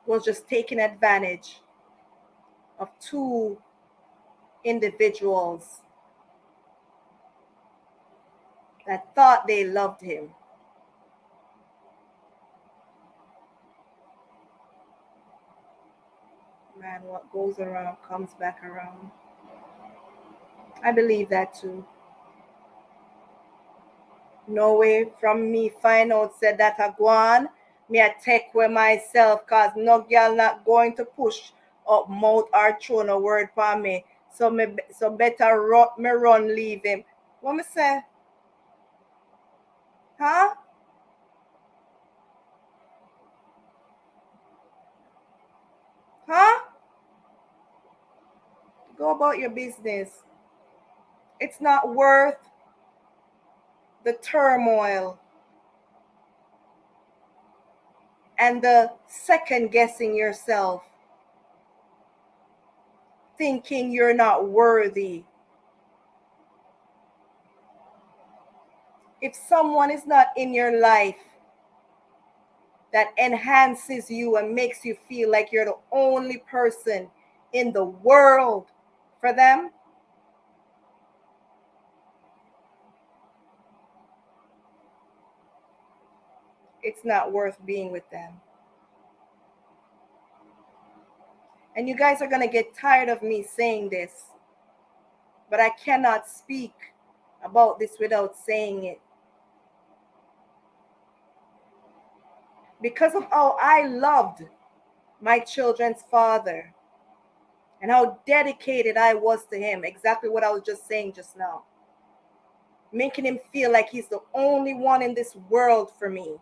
was just taking advantage of two individuals that thought they loved him. Man, what goes around comes back around. I believe that too. No way from me find out said that I go on. Me I take with myself cause no girl not going to push up mouth or throw no word for me. So better run leave him. What me say? Huh? Huh? Go about your business. It's not worth the turmoil and the second guessing yourself, thinking you're not worthy. If someone is not in your life that enhances you and makes you feel like you're the only person in the world for them, it's not worth being with them. And you guys are going to get tired of me saying this, but I cannot speak about this without saying it. Because of how I loved my children's father and how dedicated I was to him, exactly what I was just saying just now, making him feel like he's the only one in this world for me.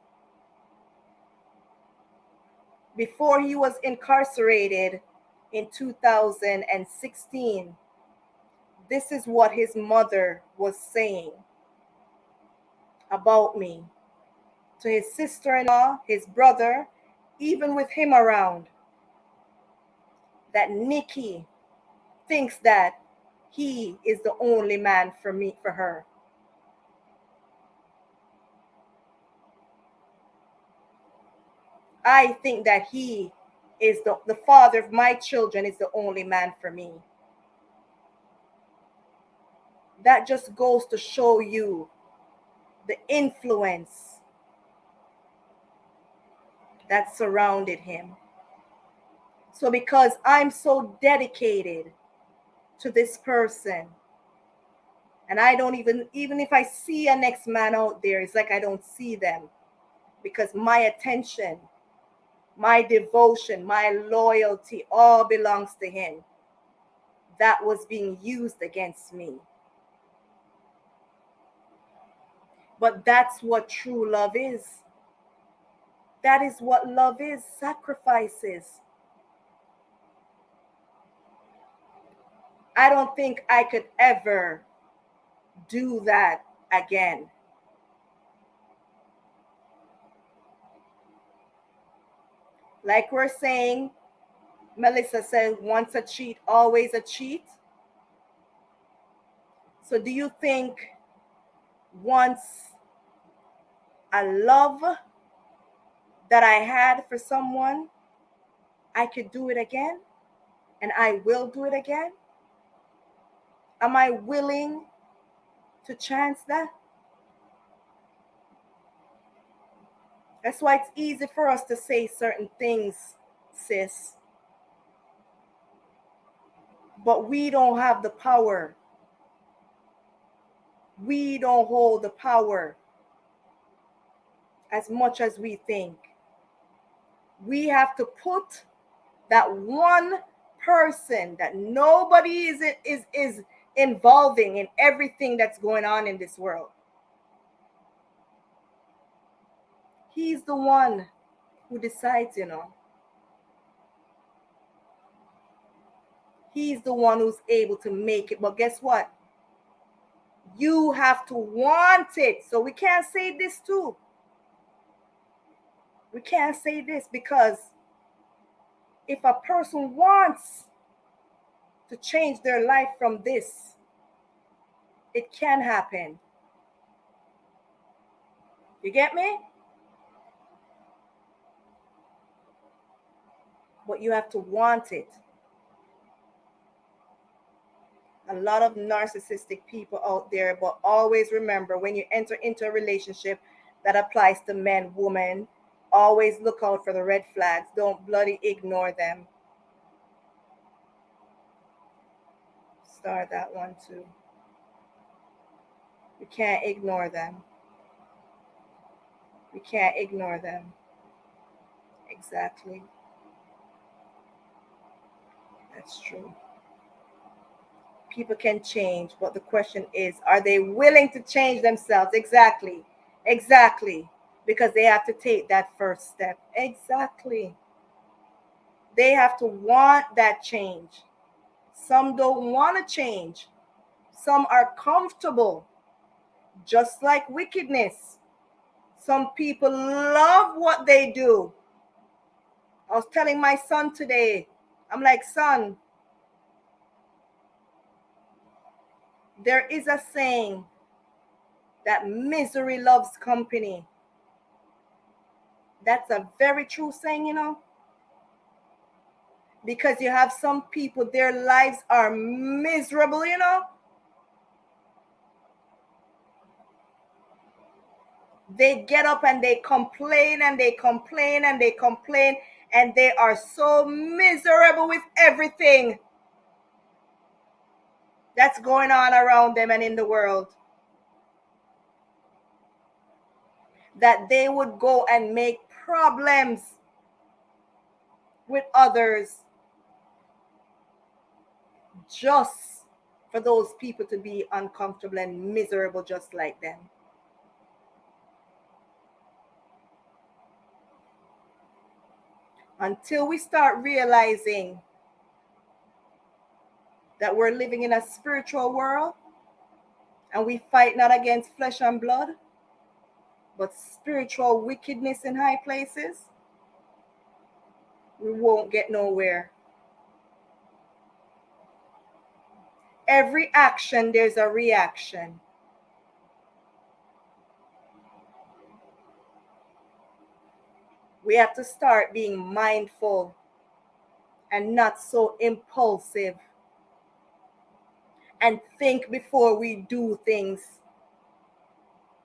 Before he was incarcerated in 2016, this is what his mother was saying about me to his sister-in-law, his brother, even with him around, that Nikki thinks that he is the only man for me, for her. I think that he is the father of my children is the only man for me. That just goes to show you the influence that surrounded him. So because I'm so dedicated to this person, and I don't even if I see a next man out there, it's like I don't see them, because my attention, my devotion, my loyalty all belongs to him. That was being used against me. But that's what true love is. That is what love is, sacrifices. I don't think I could ever do that again. Like we're saying, Melissa said, once a cheat, always a cheat. So do you think once a love that I had for someone, I could do it again? And I will do it again? Am I willing to chance that? That's why it's easy for us to say certain things, sis. But we don't have the power. We don't hold the power as much as we think. We have to put that one person that nobody is involving in everything that's going on in this world. He's the one who decides, He's the one who's able to make it. But guess what? You have to want it. So we can't say this too. We can't say this, because if a person wants to change their life from this. It can happen. You get me? But you have to want it. A lot of narcissistic people out there, but always remember, when you enter into a relationship, that applies to men, women, always look out for the red flags. Don't bloody ignore them. Start that one too. You can't ignore them. You can't ignore them. Exactly. That's true. People can change, but the question is, are they willing to change themselves? Exactly. Exactly. Because they have to take that first step. Exactly. They have to want that change. Some don't want to change. Some are comfortable, just like wickedness. Some people love what they do. I was telling my son today, I'm like, son, there is a saying that misery loves company. That's a very true saying, you know, because you have some people, their lives are miserable, you know. They get up and they complain and they complain and they complain, and they are so miserable with everything that's going on around them and in the world, that they would go and make problems with others just for those people to be uncomfortable and miserable just like them. Until we start realizing that we're living in a spiritual world and we fight not against flesh and blood, but spiritual wickedness in high places, we won't get nowhere. Every action, there's a reaction. We have to start being mindful and not so impulsive, and think before we do things.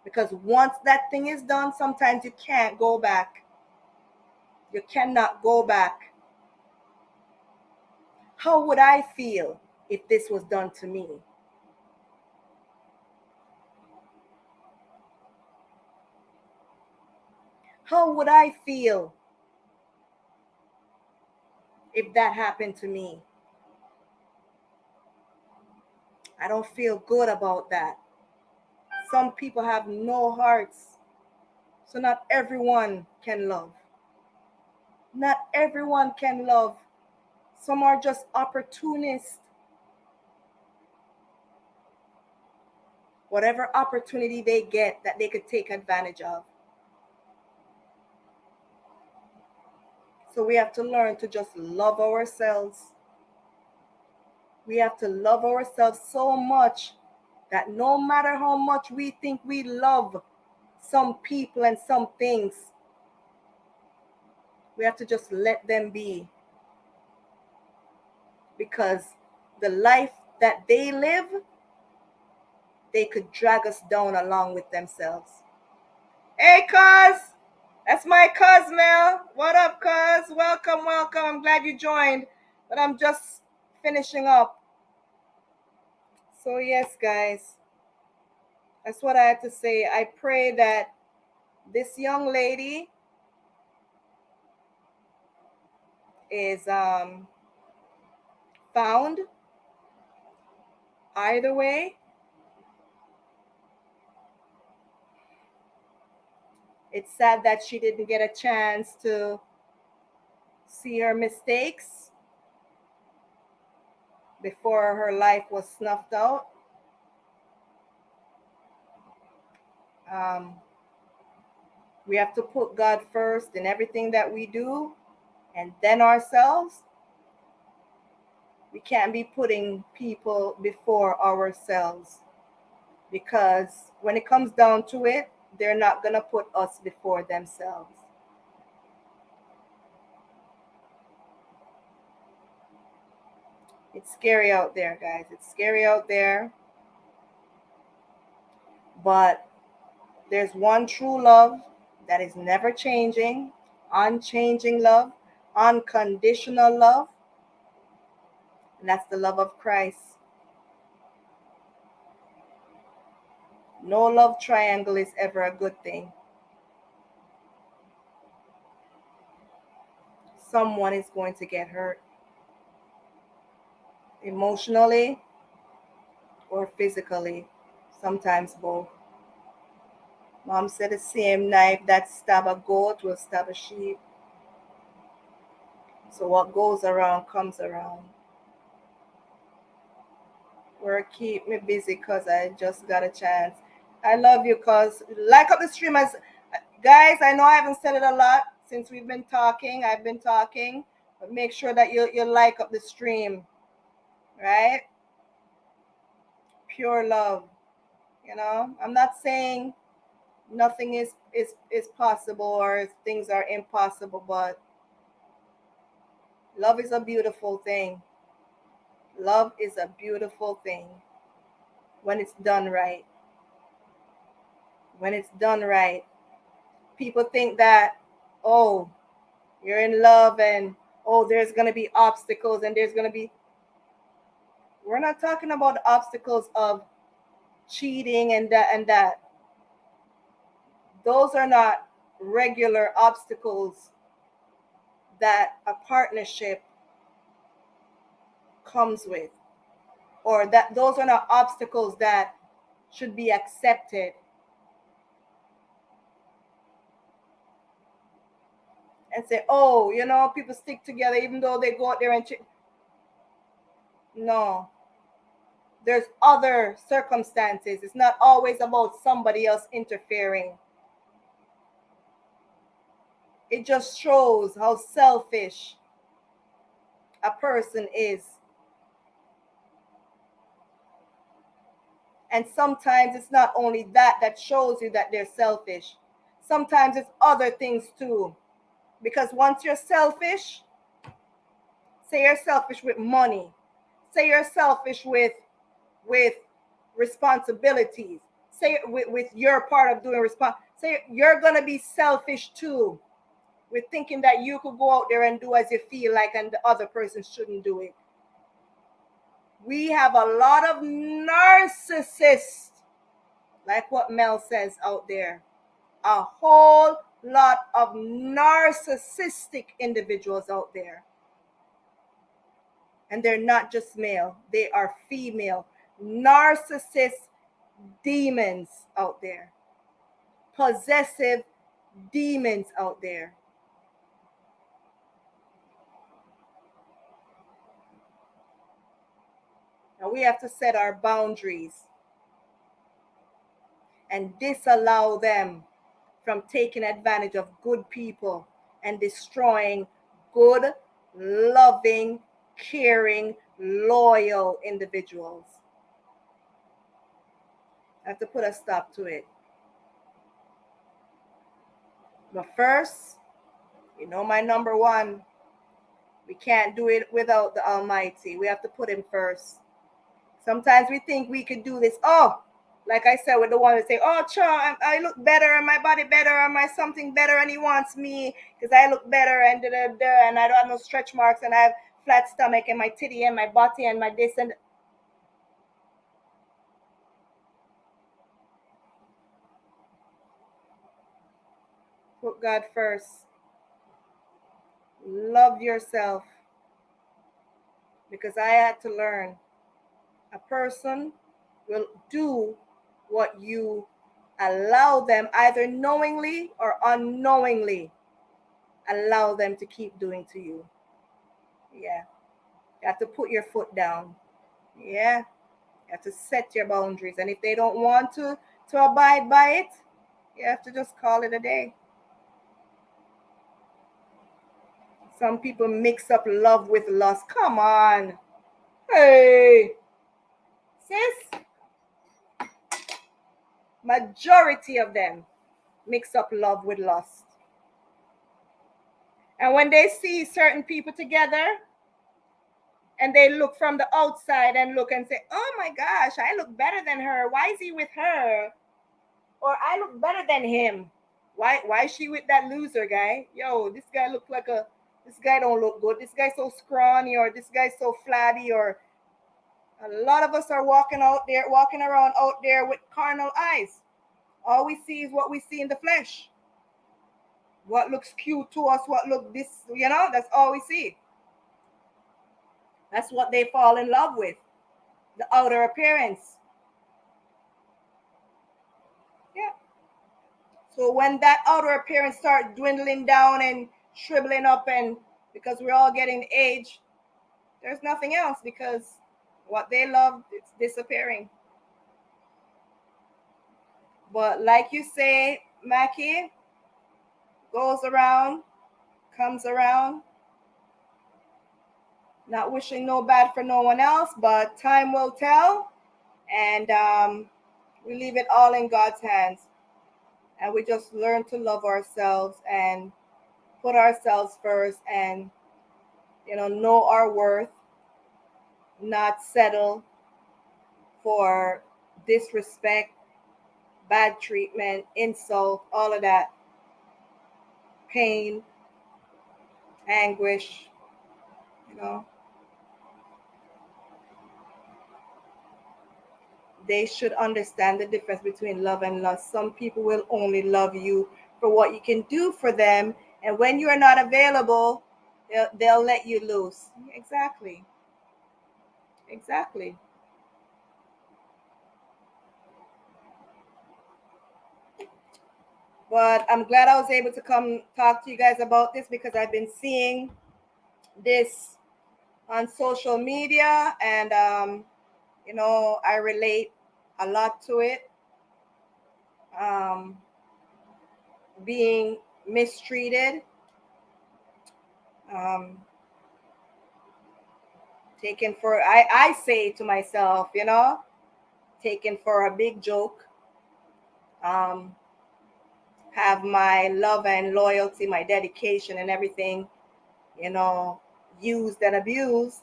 Because once that thing is done, sometimes you can't go back. You cannot go back. How would I feel if this was done to me? How would I feel if that happened to me? I don't feel good about that. Some people have no hearts, so not everyone can love. Not everyone can love. Some are just opportunists. Whatever opportunity they get that they could take advantage of. So we have to learn to just love ourselves. We have to love ourselves so much that no matter how much we think we love some people and some things, we have to just let them be. Because the life that they live, they could drag us down along with themselves. Hey, cuz! That's my cuz, Mel. What up, cuz? Welcome, welcome. I'm glad you joined. But I'm just finishing up. So yes, guys. That's what I have to say. I pray that this young lady is found. Either way, it's sad that she didn't get a chance to see her mistakes before her life was snuffed out. We have to put God first in everything that we do, and then ourselves. We can't be putting people before ourselves, because when it comes down to it, they're not going to put us before themselves. It's scary out there, guys. It's scary out there. But there's one true love that is never changing, unchanging love, unconditional love, and that's the love of Christ. No love triangle is ever a good thing. Someone is going to get hurt, emotionally or physically, sometimes both. Mom said the same knife that stab a goat will stab a sheep. So what goes around comes around. Work keep me busy because I just got a chance. I love you, cause like up the stream. As guys, I know I haven't said it a lot since we've been talking. I've been talking, but make sure that you like up the stream, right? Pure love. You know, I'm not saying nothing is possible or things are impossible, but love is a beautiful thing. Love is a beautiful thing when it's done right. When it's done right. People think that, oh, you're in love and, oh, there's going to be obstacles and there's going to be. We're not talking about the obstacles of cheating and that. Those are not regular obstacles that a partnership comes with, or that those are not obstacles that should be accepted. And say, oh, you know, people stick together even though they go out there and no. There's other circumstances. It's not always about somebody else interfering. It just shows how selfish a person is. And sometimes it's not only that shows you that they're selfish. Sometimes it's other things too. Because once you're selfish, say you're selfish with money, say you're selfish with responsibilities, say with your part of doing say you're gonna be selfish too, with thinking that you could go out there and do as you feel like and the other person shouldn't do it. We have a lot of narcissists, like what Mel says out there. A whole lot of narcissistic individuals out there. And they're not just male, they are female. Narcissist demons out there. Possessive demons out there. Now we have to set our boundaries and disallow them from taking advantage of good people and destroying good, loving, caring, loyal individuals. I have to put a stop to it. But first, you know, my number one, we can't do it without the Almighty. We have to put him first. Sometimes we think we could do this. Oh, like I said, with the one that say, oh, I look better and my body better and my something better and he wants me because I look better and and I don't have no stretch marks and I have flat stomach and my titty and my body and my this and put God first. Love yourself, because I had to learn a person will do what you allow them, either knowingly or unknowingly allow them to keep doing to you. Yeah. You have to put your foot down. Yeah. You have to set your boundaries. And if they don't want to abide by it, you have to just call it a day. Some people mix up love with lust. Come on. Hey, sis, majority of them mix up love with lust. And when they see certain people together and they look from the outside and look and say, oh my gosh, I look better than her. Why is he with her? Or I look better than him. Why is she with that loser guy? Yo, this guy look like this guy don't look good. This guy's so scrawny, or this guy's so flabby, or a lot of us are walking around out there with carnal eyes. All we see is what we see in the flesh. What looks cute to us, what look this, that's all we see. That's what they fall in love with, the outer appearance. Yeah. So when that outer appearance starts dwindling down and shriveling up, and because we're all getting age, there's nothing else, because what they love, it's disappearing. But like you say, Mackie, goes around, comes around. Not wishing no bad for no one else, but time will tell. And we leave it all in God's hands. And we just learn to love ourselves and put ourselves first, and, know our worth, not settle for disrespect, bad treatment, insult, all of that, pain, anguish, They should understand the difference between love and lust. Some people will only love you for what you can do for them, and when you are not available, they'll let you loose. Exactly. But I'm glad I was able to come talk to you guys about this, because I've been seeing this on social media, and I relate a lot to it. Being mistreated, taken for, I say to myself, taken for a big joke. Have my love and loyalty, my dedication and everything, used and abused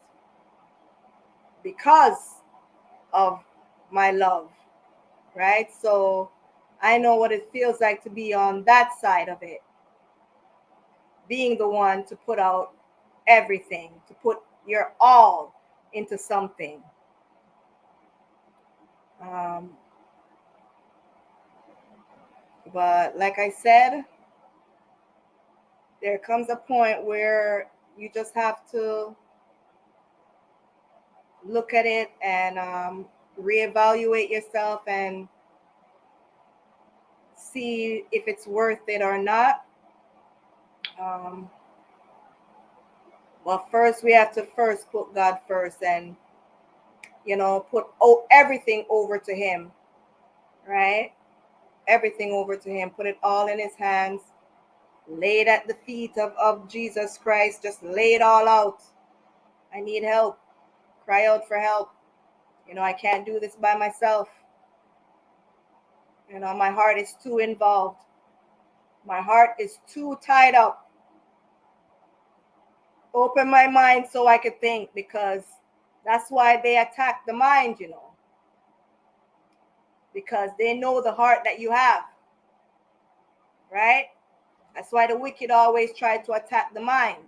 because of my love, right? So I know what it feels like to be on that side of it, being the one to put out everything, to put your all into something. But like I said, there comes a point where you just have to look at it and reevaluate yourself and see if it's worth it or not. Well, first we have to put God first, and put everything over to Him, right? Everything over to Him. Put it all in His hands. Lay it at the feet of Jesus Christ. Just lay it all out. I need help. Cry out for help. I can't do this by myself. My heart is too involved. My heart is too tied up. Open my mind so I could think, because that's why they attack the mind, because they know the heart that you have, right? That's why the wicked always try to attack the mind.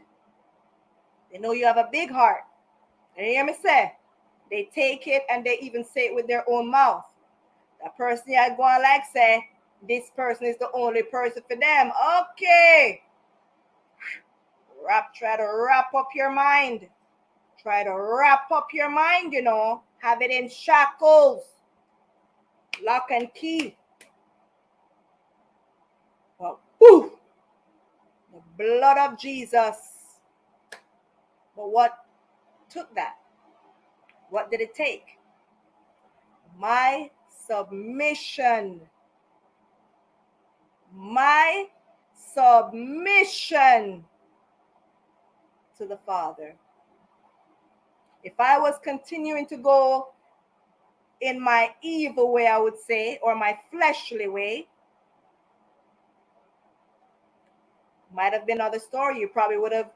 They know you have a big heart. You hear me say? They take it and they even say it with their own mouth. That person I go on like say, this person is the only person for them. Okay. Try to wrap up your mind. Try to wrap up your mind, Have it in shackles. Lock and key. Well, whew, the blood of Jesus. But what took that? What did it take? My submission. My submission to the Father. If I was continuing to go in my evil way, I would say, or my fleshly way, might have been another story. You probably would have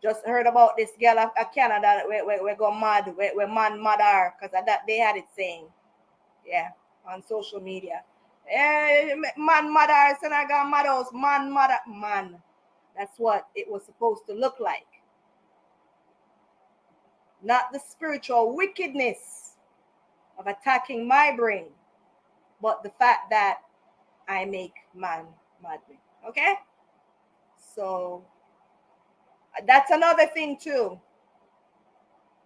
just heard about this girl of Canada we go mad, where man mad her, because that they had it saying, yeah, on social media. Man mad her, son I got mad house, man mad man. That's what it was supposed to look like. Not the spiritual wickedness of attacking my brain, but the fact that I make man mad me. Okay? So that's another thing too.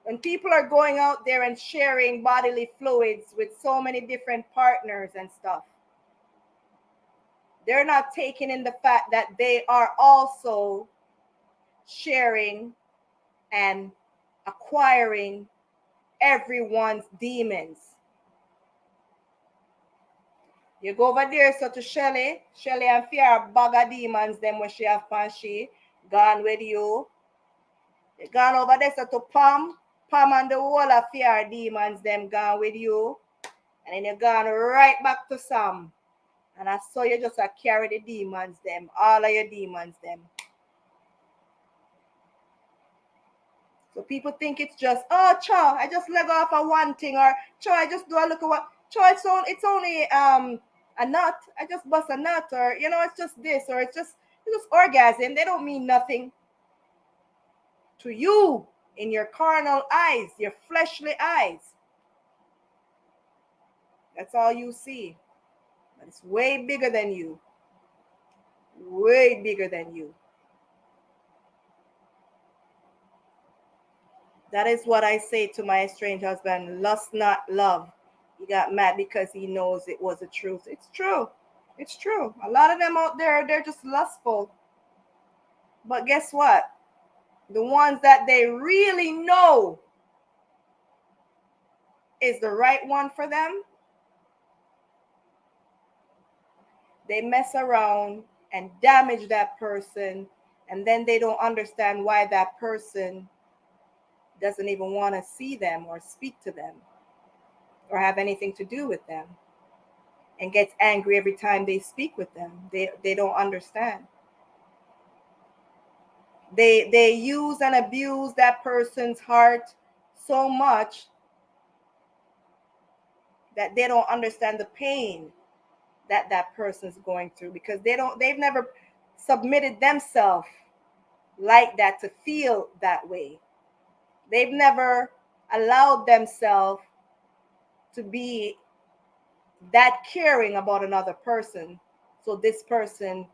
When people are going out there and sharing bodily fluids with so many different partners and stuff, they're not taking in the fact that they are also sharing and acquiring everyone's demons. You go over there, so to Shelly and fear bag of demons, them when she have pan she gone with you. You gone over there, so to Pam and the whole of fear demons, them gone with you. And then you gone right back to Sam. And I saw you just carry the demons, them, all of your demons, them. So people think it's just, oh, Cha, I just let off a one thing, or Cha, I just do a look at what, Cha, it's only a nut. I just bust a nut, or it's just this, or it's just orgasm. They don't mean nothing to you in your carnal eyes, your fleshly eyes. That's all you see. But it's way bigger than you. Way bigger than you. That is what I say to my estranged husband. Lust not love. He got mad because he knows it was the truth. It's true. It's true. A lot of them out there, they're just lustful. But guess what? The ones that they really know is the right one for them, they mess around and damage that person, and then they don't understand why that person doesn't even want to see them or speak to them or have anything to do with them, and gets angry every time they speak with them. They don't understand. They use and abuse that person's heart so much that they don't understand the pain that person's going through, because they've never submitted themselves like that to feel that way. They've never allowed themselves to be that caring about another person, so this person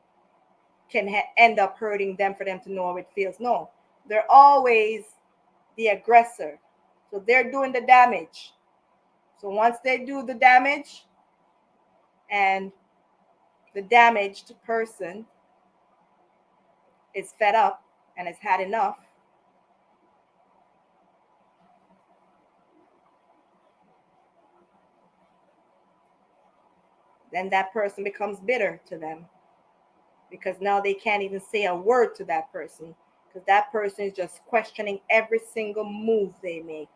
can end up hurting them for them to know how it feels. No, they're always the aggressor. So they're doing the damage. So once they do the damage, and the damaged person is fed up and has had enough, then that person becomes bitter to them, because now they can't even say a word to that person, because that person is just questioning every single move they make.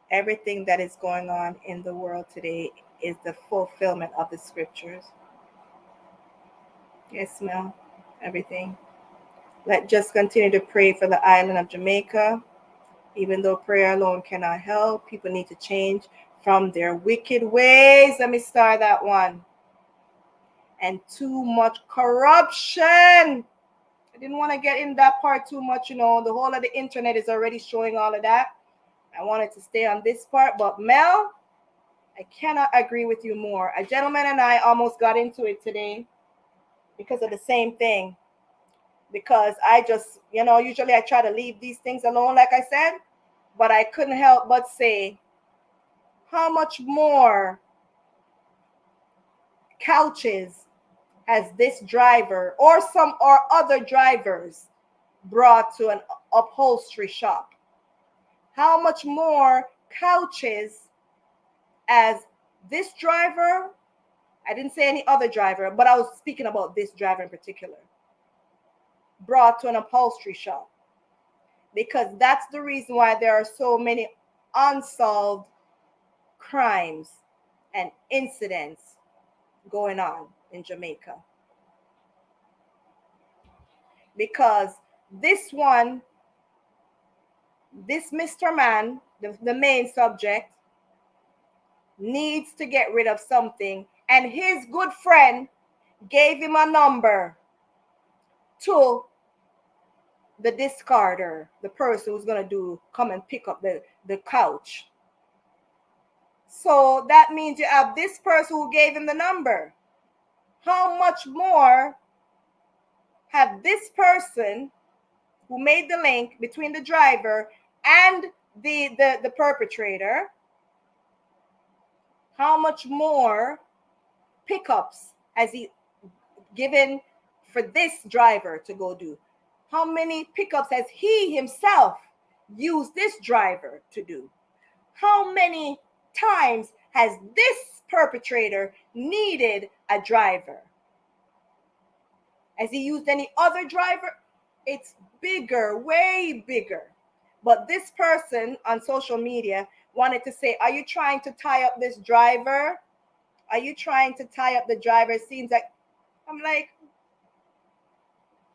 Everything that is going on in the world today is the fulfillment of the scriptures. Yes, Mel, everything. Let's just continue to pray for the island of Jamaica. Even though prayer alone cannot help, people need to change from their wicked ways. Let me start that one. And too much corruption. I didn't want to get in that part too much. The whole of the internet is already showing all of that. I wanted to stay on this part. But Mel, I cannot agree with you more. A gentleman and I almost got into it today because of the same thing. Because I just, usually I try to leave these things alone, like I said. But I couldn't help but say, how much more couches has this driver or other drivers brought to an upholstery shop? How much more couches as this driver, I didn't say any other driver, but I was speaking about this driver in particular, brought to an upholstery shop. Because that's the reason why there are so many unsolved crimes and incidents going on in Jamaica. Because this Mr. Man, the main subject, needs to get rid of something, and his good friend gave him a number to the discarder, the person who's going to come and pick up the couch. So that means you have this person who gave him the number. How much more have this person who made the link between the driver and the perpetrator, how much more pickups has he given for this driver to go do? How many pickups has he himself used this driver to do? How many times has this perpetrator needed a driver? Has he used any other driver? It's bigger, way bigger. But this person on social media wanted to say, are you trying to tie up this driver? Are you trying to tie up the driver? It seems like, I'm like,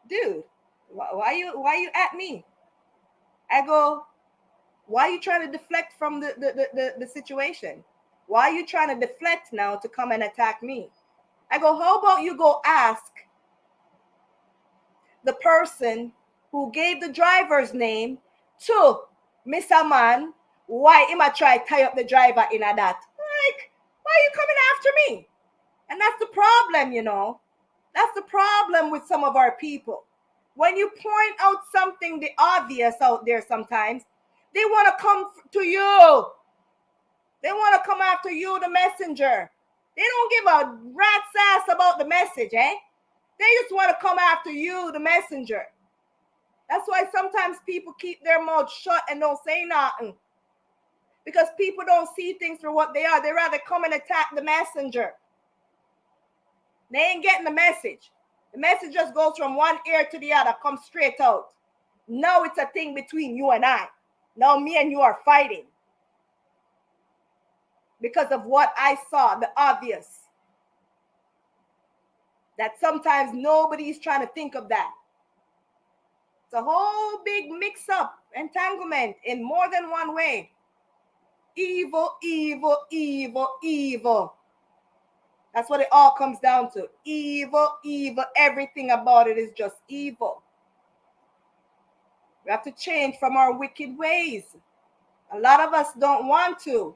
dude, why you at me? I go, why are you trying to deflect from the situation? Why are you trying to deflect now to come and attack me? I go, how about you go ask the person who gave the driver's name to Mr. Man, why him I try to tie up the driver in a that? Like, why are you coming after me? And that's the problem, you know. That's the problem with some of our people. When you point out something, the obvious out there sometimes, they want to come to you. They want to come after you, the messenger. They don't give a rat's ass about the message, eh? They just want to come after you, the messenger. That's why sometimes people keep their mouth shut and don't say nothing. Because people don't see things for what they are. They rather come and attack the messenger. They ain't getting the message. The message just goes from one ear to the other, comes straight out. Now it's a thing between you and I. Now me and you are fighting. Because of what I saw, the obvious. That sometimes nobody's trying to think of that. It's a whole big mix-up, entanglement in more than one way. Evil, evil, evil, evil. That's what it all comes down to. Evil, evil. Everything about it is just evil. We have to change from our wicked ways. A lot of us don't want to.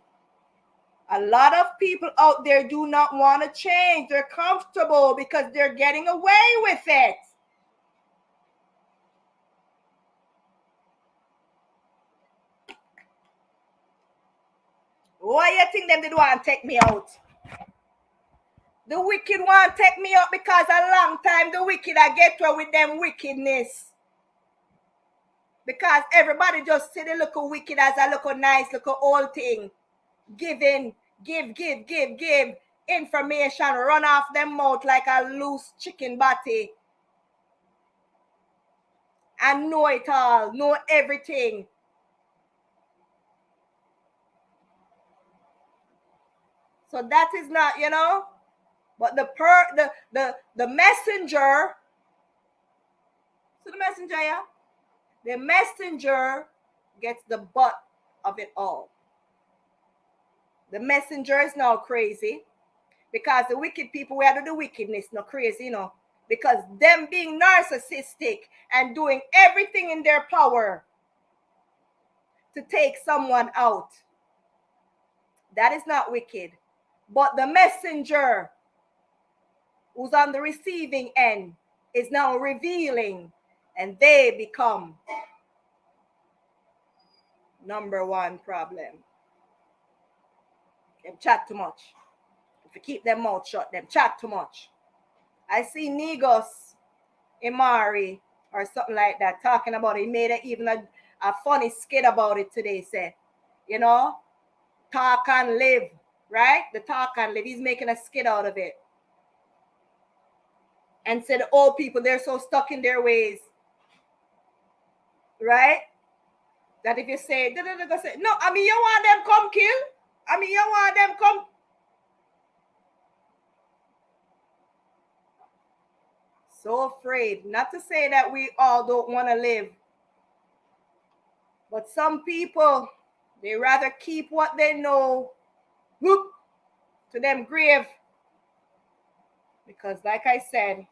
A lot of people out there do not want to change. They're comfortable because they're getting away with it. Why you think them did want to take me out? The wicked want to take me out because a long time the wicked I get to with them wickedness. Because everybody just see the little wicked as a little nice little old thing. Giving, give information, run off them mouth like a loose chicken body. And know it all, know everything. So that is not, you know, but the messenger, so the messenger, yeah? The messenger gets the butt of it all. The messenger is now crazy because the wicked people, we are the wickedness, not crazy, you know, because them being narcissistic and doing everything in their power to take someone out. That is not wicked. But the messenger who's on the receiving end is now revealing, and they become number one problem. Them chat too much. If you keep them mouth shut, them chat too much. I see Negos Imari or something like that talking about it. He made even a funny skit about it today. Said, you know, talk and live, right? The talk and live. He's making a skit out of it. and say the old people, they're so stuck in their ways, right? That if you say, no, I mean, you want them come kill? I mean, you want them come? So afraid. Not to say that we all don't want to live, but some people, they rather keep what they know, whoop, to them grave. Because like I said,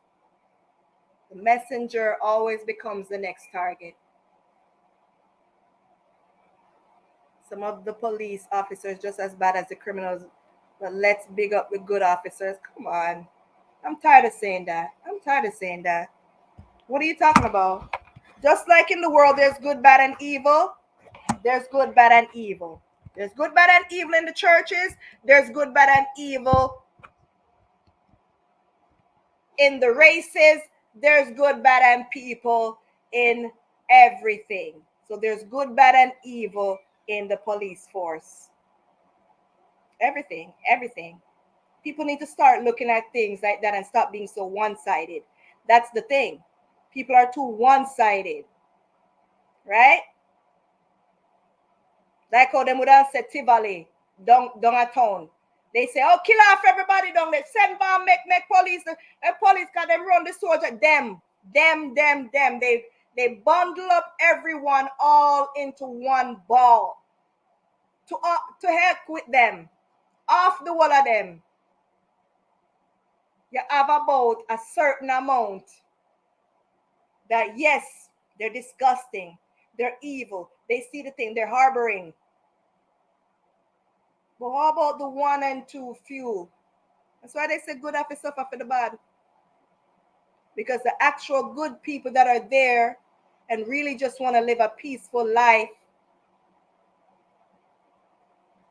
the messenger always becomes the next target. Some of the police officers just as bad as the criminals, but let's big up the good officers. Come on. I'm tired of saying that. What are you talking about? Just like in the world, there's good, bad, and evil. There's good, bad, and evil. There's good, bad, and evil in the churches. There's good, bad, and evil in the races. There's good, bad, and people in everything. So there's good, bad, and evil in the police force. Everything. People need to start looking at things like that and stop being so one-sided. That's the thing. People are too one-sided, right? Like how them would have said Tivoli, down a town. They say, oh, kill off everybody down there. Send bomb, make police. Police can them run the soldier. Them. They bundle up everyone all into one ball. To help with them. Off the wall of them. You have about a certain amount that, yes, they're disgusting. They're evil. They see the thing. They're harboring. But how about the 1 and 2 few? That's why they say good have to suffer for the bad. Because the actual good people that are there and really just want to live a peaceful life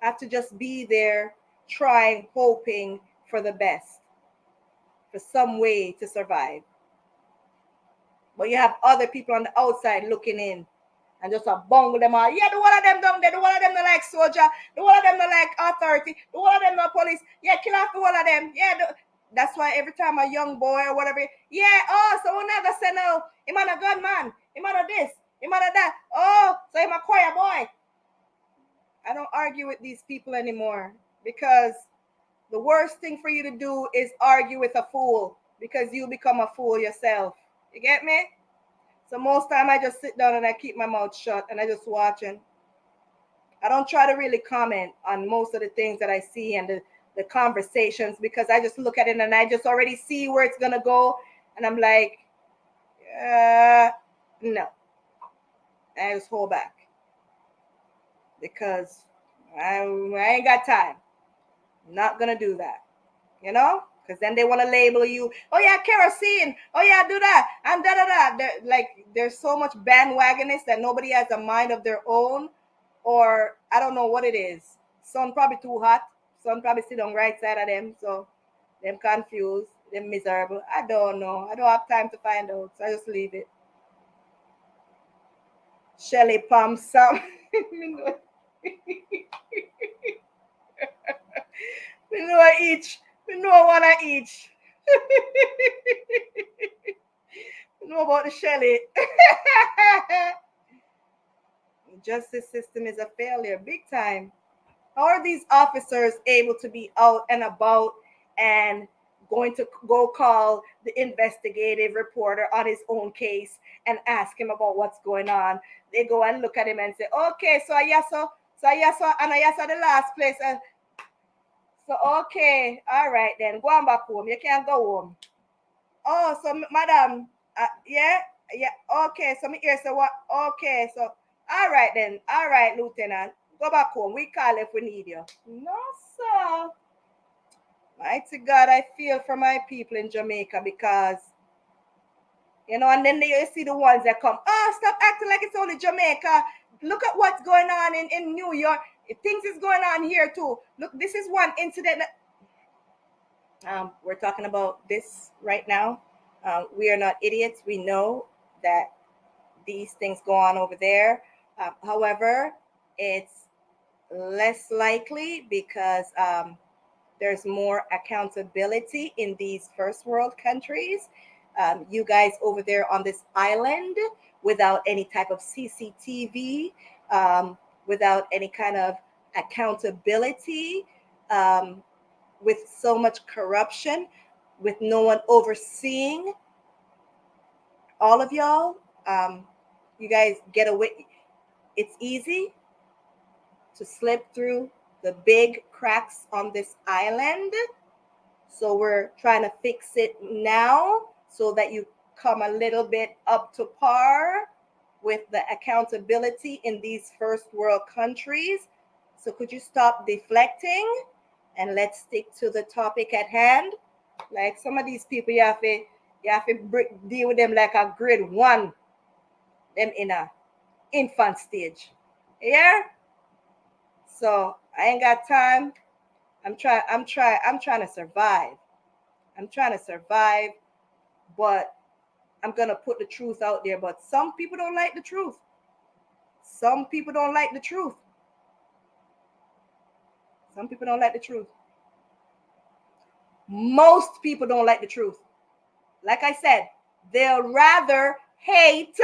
have to just be there, trying, hoping for the best, for some way to survive. But you have other people on the outside looking in and just bungle them all. Yeah, the one of them down there, the one of them not like soldier, the one of them not like authority, the one of them not police. Yeah, kill off the one of them. Yeah, that's why every time a young boy or whatever, yeah, oh, so we never say no, him on a gunman, him on a this, him on a that. Oh, so him a choir boy. I don't argue with these people anymore because the worst thing for you to do is argue with a fool because you become a fool yourself. You get me? So most time I just sit down and I keep my mouth shut and I just watching. I don't try to really comment on most of the things that I see and the conversations because I just look at it and I just already see where it's gonna go and I'm like, no. I just hold back because I ain't got time. I'm not gonna do that, you know? Because then they want to label you, oh yeah, kerosene, oh yeah, do that, and da. There's so much bandwagonness that nobody has a mind of their own, or I don't know what it is. Sun probably too hot. Sun probably sit on right side of them, so them confused, them miserable. I don't know. I don't have time to find out, so I just leave it. Shelly Palm some. We know each. We know one of each. We know about the Shelly. The justice system is a failure, big time. How are these officers able to be out and about and going to go call the investigative reporter on his own case and ask him about what's going on? They go and look at him and say, okay, so I saw the last place. So, okay, all right then, go on back home. You can't go home. Oh, so madam, yeah, okay, so me here say what? Okay, so, all right, Lieutenant, go back home. We call if we need you. No, sir. Mighty God, I feel for my people in Jamaica because, you know, and then you see the ones that come, oh, stop acting like it's only Jamaica. Look at what's going on in New York. Things is going on here too. Look, this is one incident that, we're talking about this right now. We are not idiots. We know that these things go on over there. However, it's less likely because there's more accountability in these first world countries. You guys over there on this island without any type of CCTV, without any kind of accountability, with so much corruption, with no one overseeing all of y'all. You guys get away. It's easy to slip through the big cracks on this island. So we're trying to fix it now so that you come a little bit up to par with the accountability in these first world countries. So could you stop deflecting and let's stick to the topic at hand? Like some of these people, you have to deal with them like a grade 1, them in a infant stage. Yeah. So I ain't got time. I'm trying to survive. I'm trying to survive, but I'm gonna put the truth out there. But some people don't like the truth. Some people don't like the truth. Some people don't like the truth. Most people don't like the truth. Like I said, they'll rather hate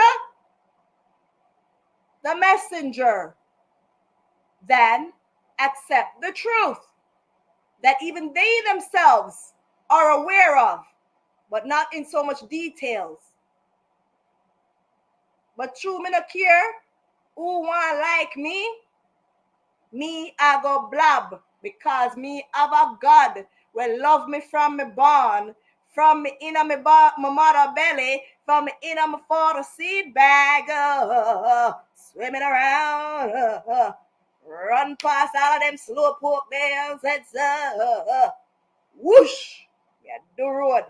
the messenger than accept the truth that even they themselves are aware of, but not in so much details. But true, me no care who want like me. Me, I go blab because me have a God will love me from me born, from me in my mother belly, from me in my father seed bag, swimming around, run past all of them slow poke dams, whoosh, yeah, the road,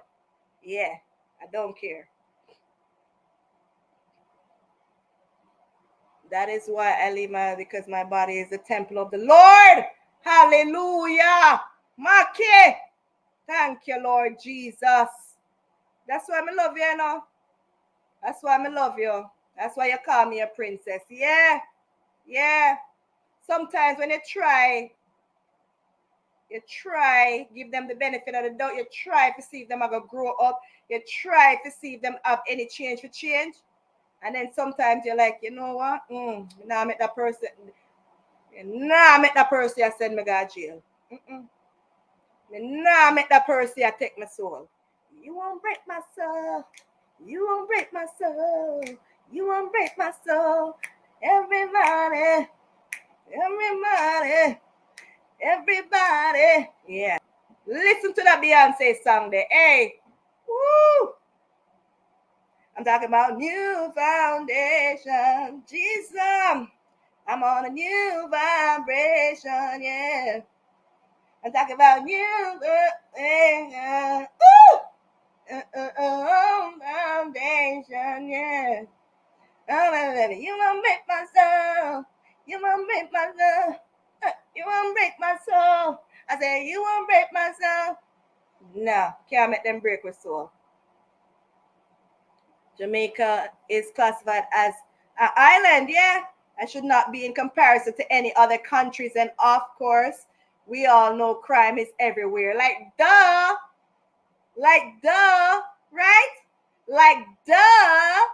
yeah, I don't care. That is why I leave because my body is the temple of the Lord. Hallelujah. Maki. Thank you, Lord Jesus. That's why I love you, you know. That's why I love you. That's why you call me a princess. Yeah. Yeah. Sometimes when you try, give them the benefit of the doubt. You try to see if them are going to grow up. You try to see if them have any change for change. And then sometimes you're like, you know what? Now I met that person. Now I met that person. I send me go to jail. Now I met that person. I take my soul. You won't break my soul. You won't break my soul. You won't break my soul. Everybody. Yeah. Listen to that Beyonce song there. Hey. Woo. I'm talking about new foundation. Jesus. I'm on a new vibration, yeah. I'm talking about new foundation, yeah. You won't break my soul. You won't break my soul. You won't break my soul. I say, you won't break my soul. No, can't make them break with soul. Jamaica is classified as an island, yeah. I should not be in comparison to any other countries. And of course, we all know crime is everywhere. Like, duh, right? Like, duh.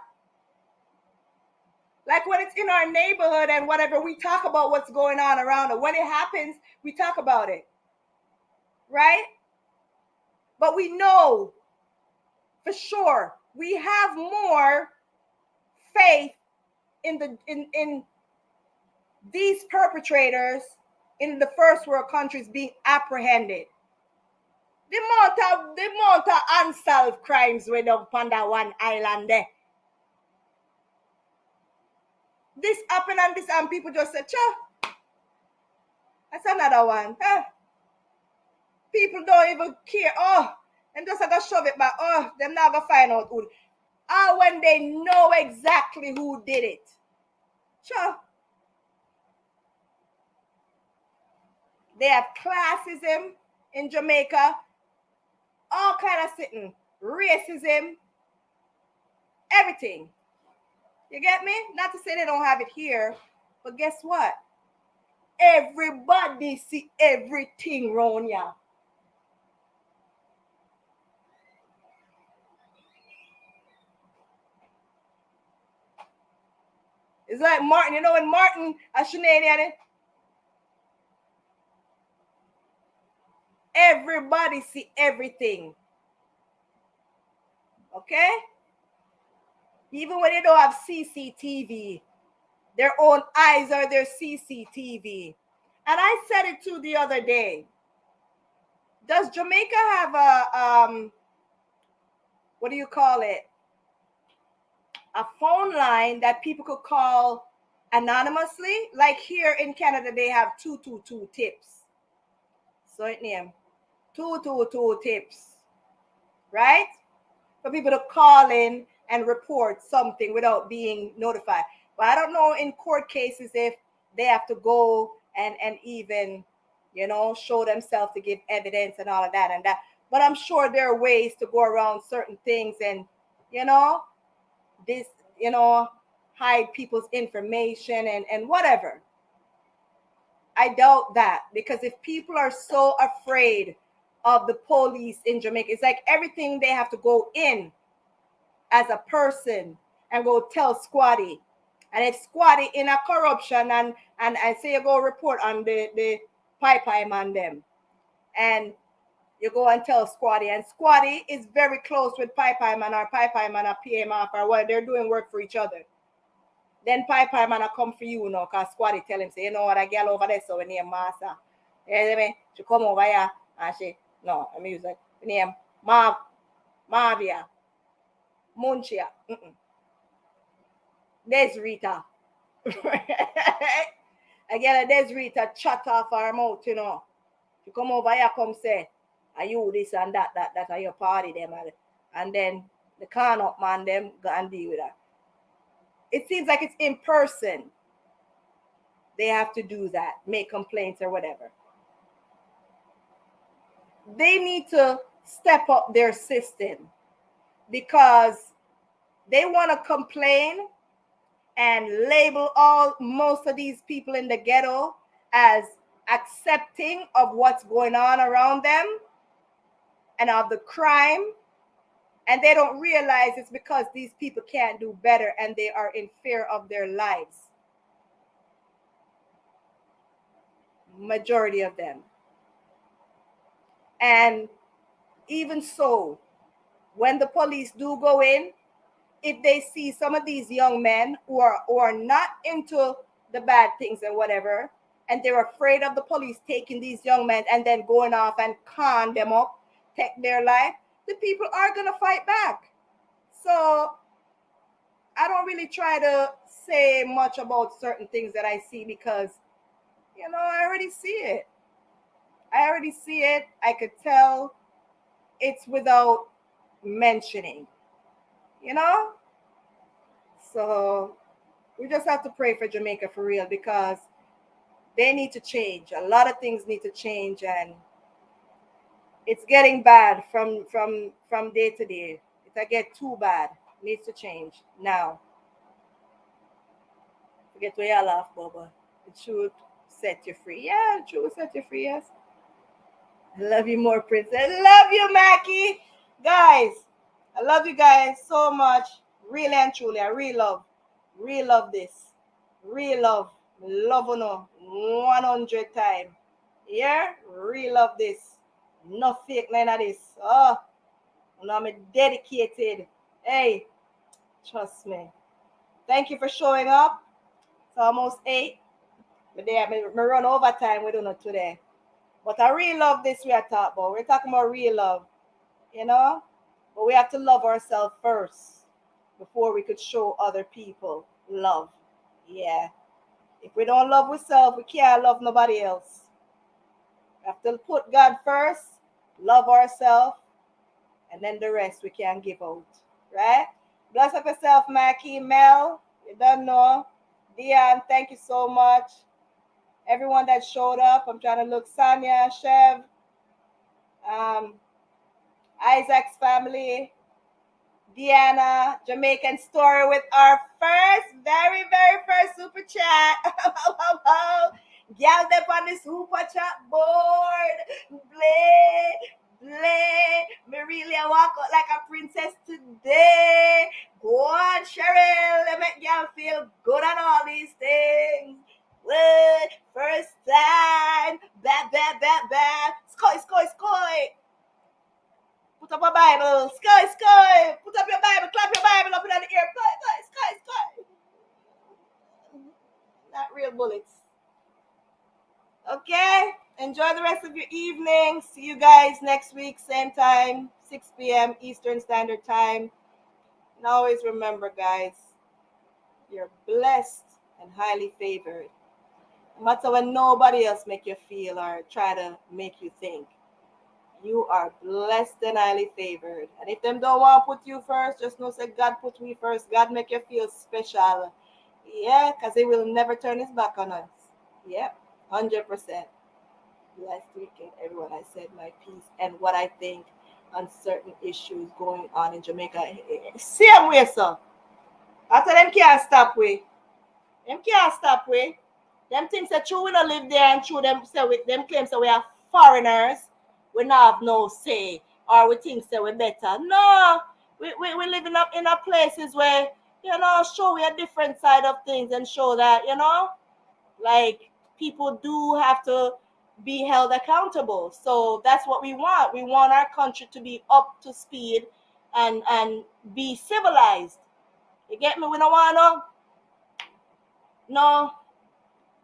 Like when it's in our neighborhood and whatever, we talk about what's going on around it. When it happens, we talk about it, right? But we know for sure we have more faith in these perpetrators in the first world countries being apprehended. The amount of unsolved crimes went up on that one island there. This happened and this, and people just said, "Cha, that's another one." Huh? People don't even care. Oh, and just gonna shove it back. Oh, them not gonna find out who. When they know exactly who did it. Cha. They have classism in Jamaica, all kind of sitting, racism, everything. You get me? Not to say they don't have it here, but guess what? Everybody see everything around ya. It's like Martin, you know, when Martin a Shenanian, everybody see everything. Okay? Even when they don't have CCTV, their own eyes are their CCTV. And I said it too the other day. Does Jamaica have a what do you call it? A phone line that people could call anonymously? Like here in Canada, they have 222 tips. So it name 222 tips, right? For people to call in and report something without being notified. But I don't know in court cases if they have to go and even, you know, show themselves to give evidence and all of that and that. But I'm sure there are ways to go around certain things and, you know, this, you know, hide people's information and whatever. I doubt that, because if people are so afraid of the police in Jamaica, it's like everything they have to go in as a person and go tell Squatty. And if Squatty in a corruption and say you go report on the Pi man them, and you go and tell Squatty, and Squatty is very close with Pi man, or Pi man or PM off, or what, they're doing work for each other. Then Pi man will come for you now, because Squatty tell him, say, you know what, a girl over there, so we name Master. You hear me? She come over here and she, no, I mean, use like, we name Marvia, Munchia, there's Rita. Again, there's Rita chat off her mouth, you know. She come over here, come say, are you this and that are your party, them. And then the can up man, them, go and deal with her. It seems like it's in person. They have to do that, make complaints or whatever. They need to step up their system, because they want to complain and label most of these people in the ghetto as accepting of what's going on around them and of the crime. And they don't realize it's because these people can't do better and they are in fear of their lives. Majority of them. And even so, when the police do go in, if they see some of these young men who are not into the bad things and whatever, and they're afraid of the police taking these young men and then going off and con them up, take their life, the people are going to fight back. So I don't really try to say much about certain things that I see, because, you know, I already see it. I could tell it's without mentioning, you know? So we just have to pray for Jamaica for real, because they need to change. A lot of things need to change, and it's getting bad from day to day. It get too bad. It needs to change now. Forget where you laugh, Bubba. It should set you free. Yeah, it should set you free, yes. I love you more, Princess. I love you, Mackie. Guys, I love you guys so much. Really and truly, I really love this. Real love. Love you know 100 times. Yeah? Real love this. No fake none of this. Oh, I'm dedicated. Hey, trust me. Thank you for showing up. It's almost 8. But I run overtime. We don't know today. But I really love this we are talking about. We're talking about real love. You know? But we have to love ourselves first before we could show other people love. Yeah. If we don't love ourselves, we can't love nobody else. We have to put God first, love ourselves, and then the rest we can give out. Right? Bless up yourself, Mackie, Mel. You don't know. Dion, thank you so much. Everyone that showed up. I'm trying to look. Sonia, Chev, Isaac's family, Deanna, Jamaican story with our very first super chat. Girl, up on the super chat board. Blay. Me really walk out like a princess today. Go on, Cheryl. Let me girl feel good and all bullets. Okay? Enjoy the rest of your evening. See you guys next week, same time, 6 p.m. Eastern Standard Time. And always remember, guys, you're blessed and highly favored. No matter when nobody else make you feel or try to make you think, you are blessed and highly favored. And if them don't want to put you first, just know say God put me first. God make you feel special. Yeah, because he will never turn his back on us. Yep, 100%. Last weekend, everyone, I said my piece and what I think on certain issues going on in Jamaica. Same way, sir. After them can't stop we. Them can't stop we. Them things that true we don't live there and true them say with them claims that we are foreigners. We not have no say. Or we think that we're better. No. We living up in a places where, show we a different side of things and show that, like people do have to be held accountable. So that's what we want. We want our country to be up to speed and be civilized. You get me? We don't want no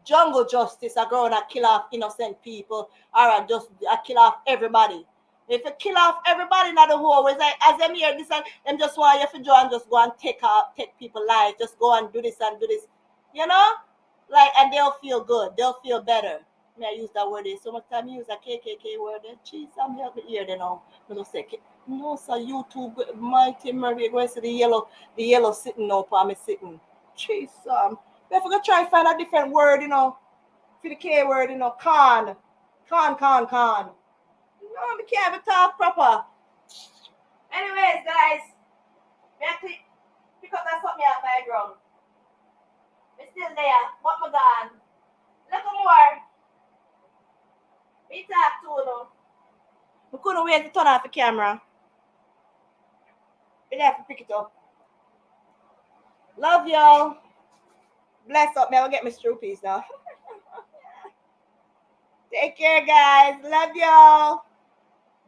jungle justice are going to kill off innocent people or just kill off everybody. If you kill off everybody, not the whole way, like, as them here, this and them just want you to just go and take people lives, just go and do this and do this, like, and they'll feel good, they'll feel better. May I use that word? So much time I use a KKK word. Jeez, I'm helping here. No, no, sir. YouTube, mighty Mary, go see the yellow sitting up on me sitting. Jeez, if we go try and find a different word, for the K word, con. No, we can't even talk proper. Anyways, guys, pick up that something off my ground. It's still there. What my gone? Look more. We talk to you. We couldn't wait to turn off the camera. We have to pick it up. Love y'all. Bless up, man. I'll get my screw piece now. Take care, guys. Love y'all.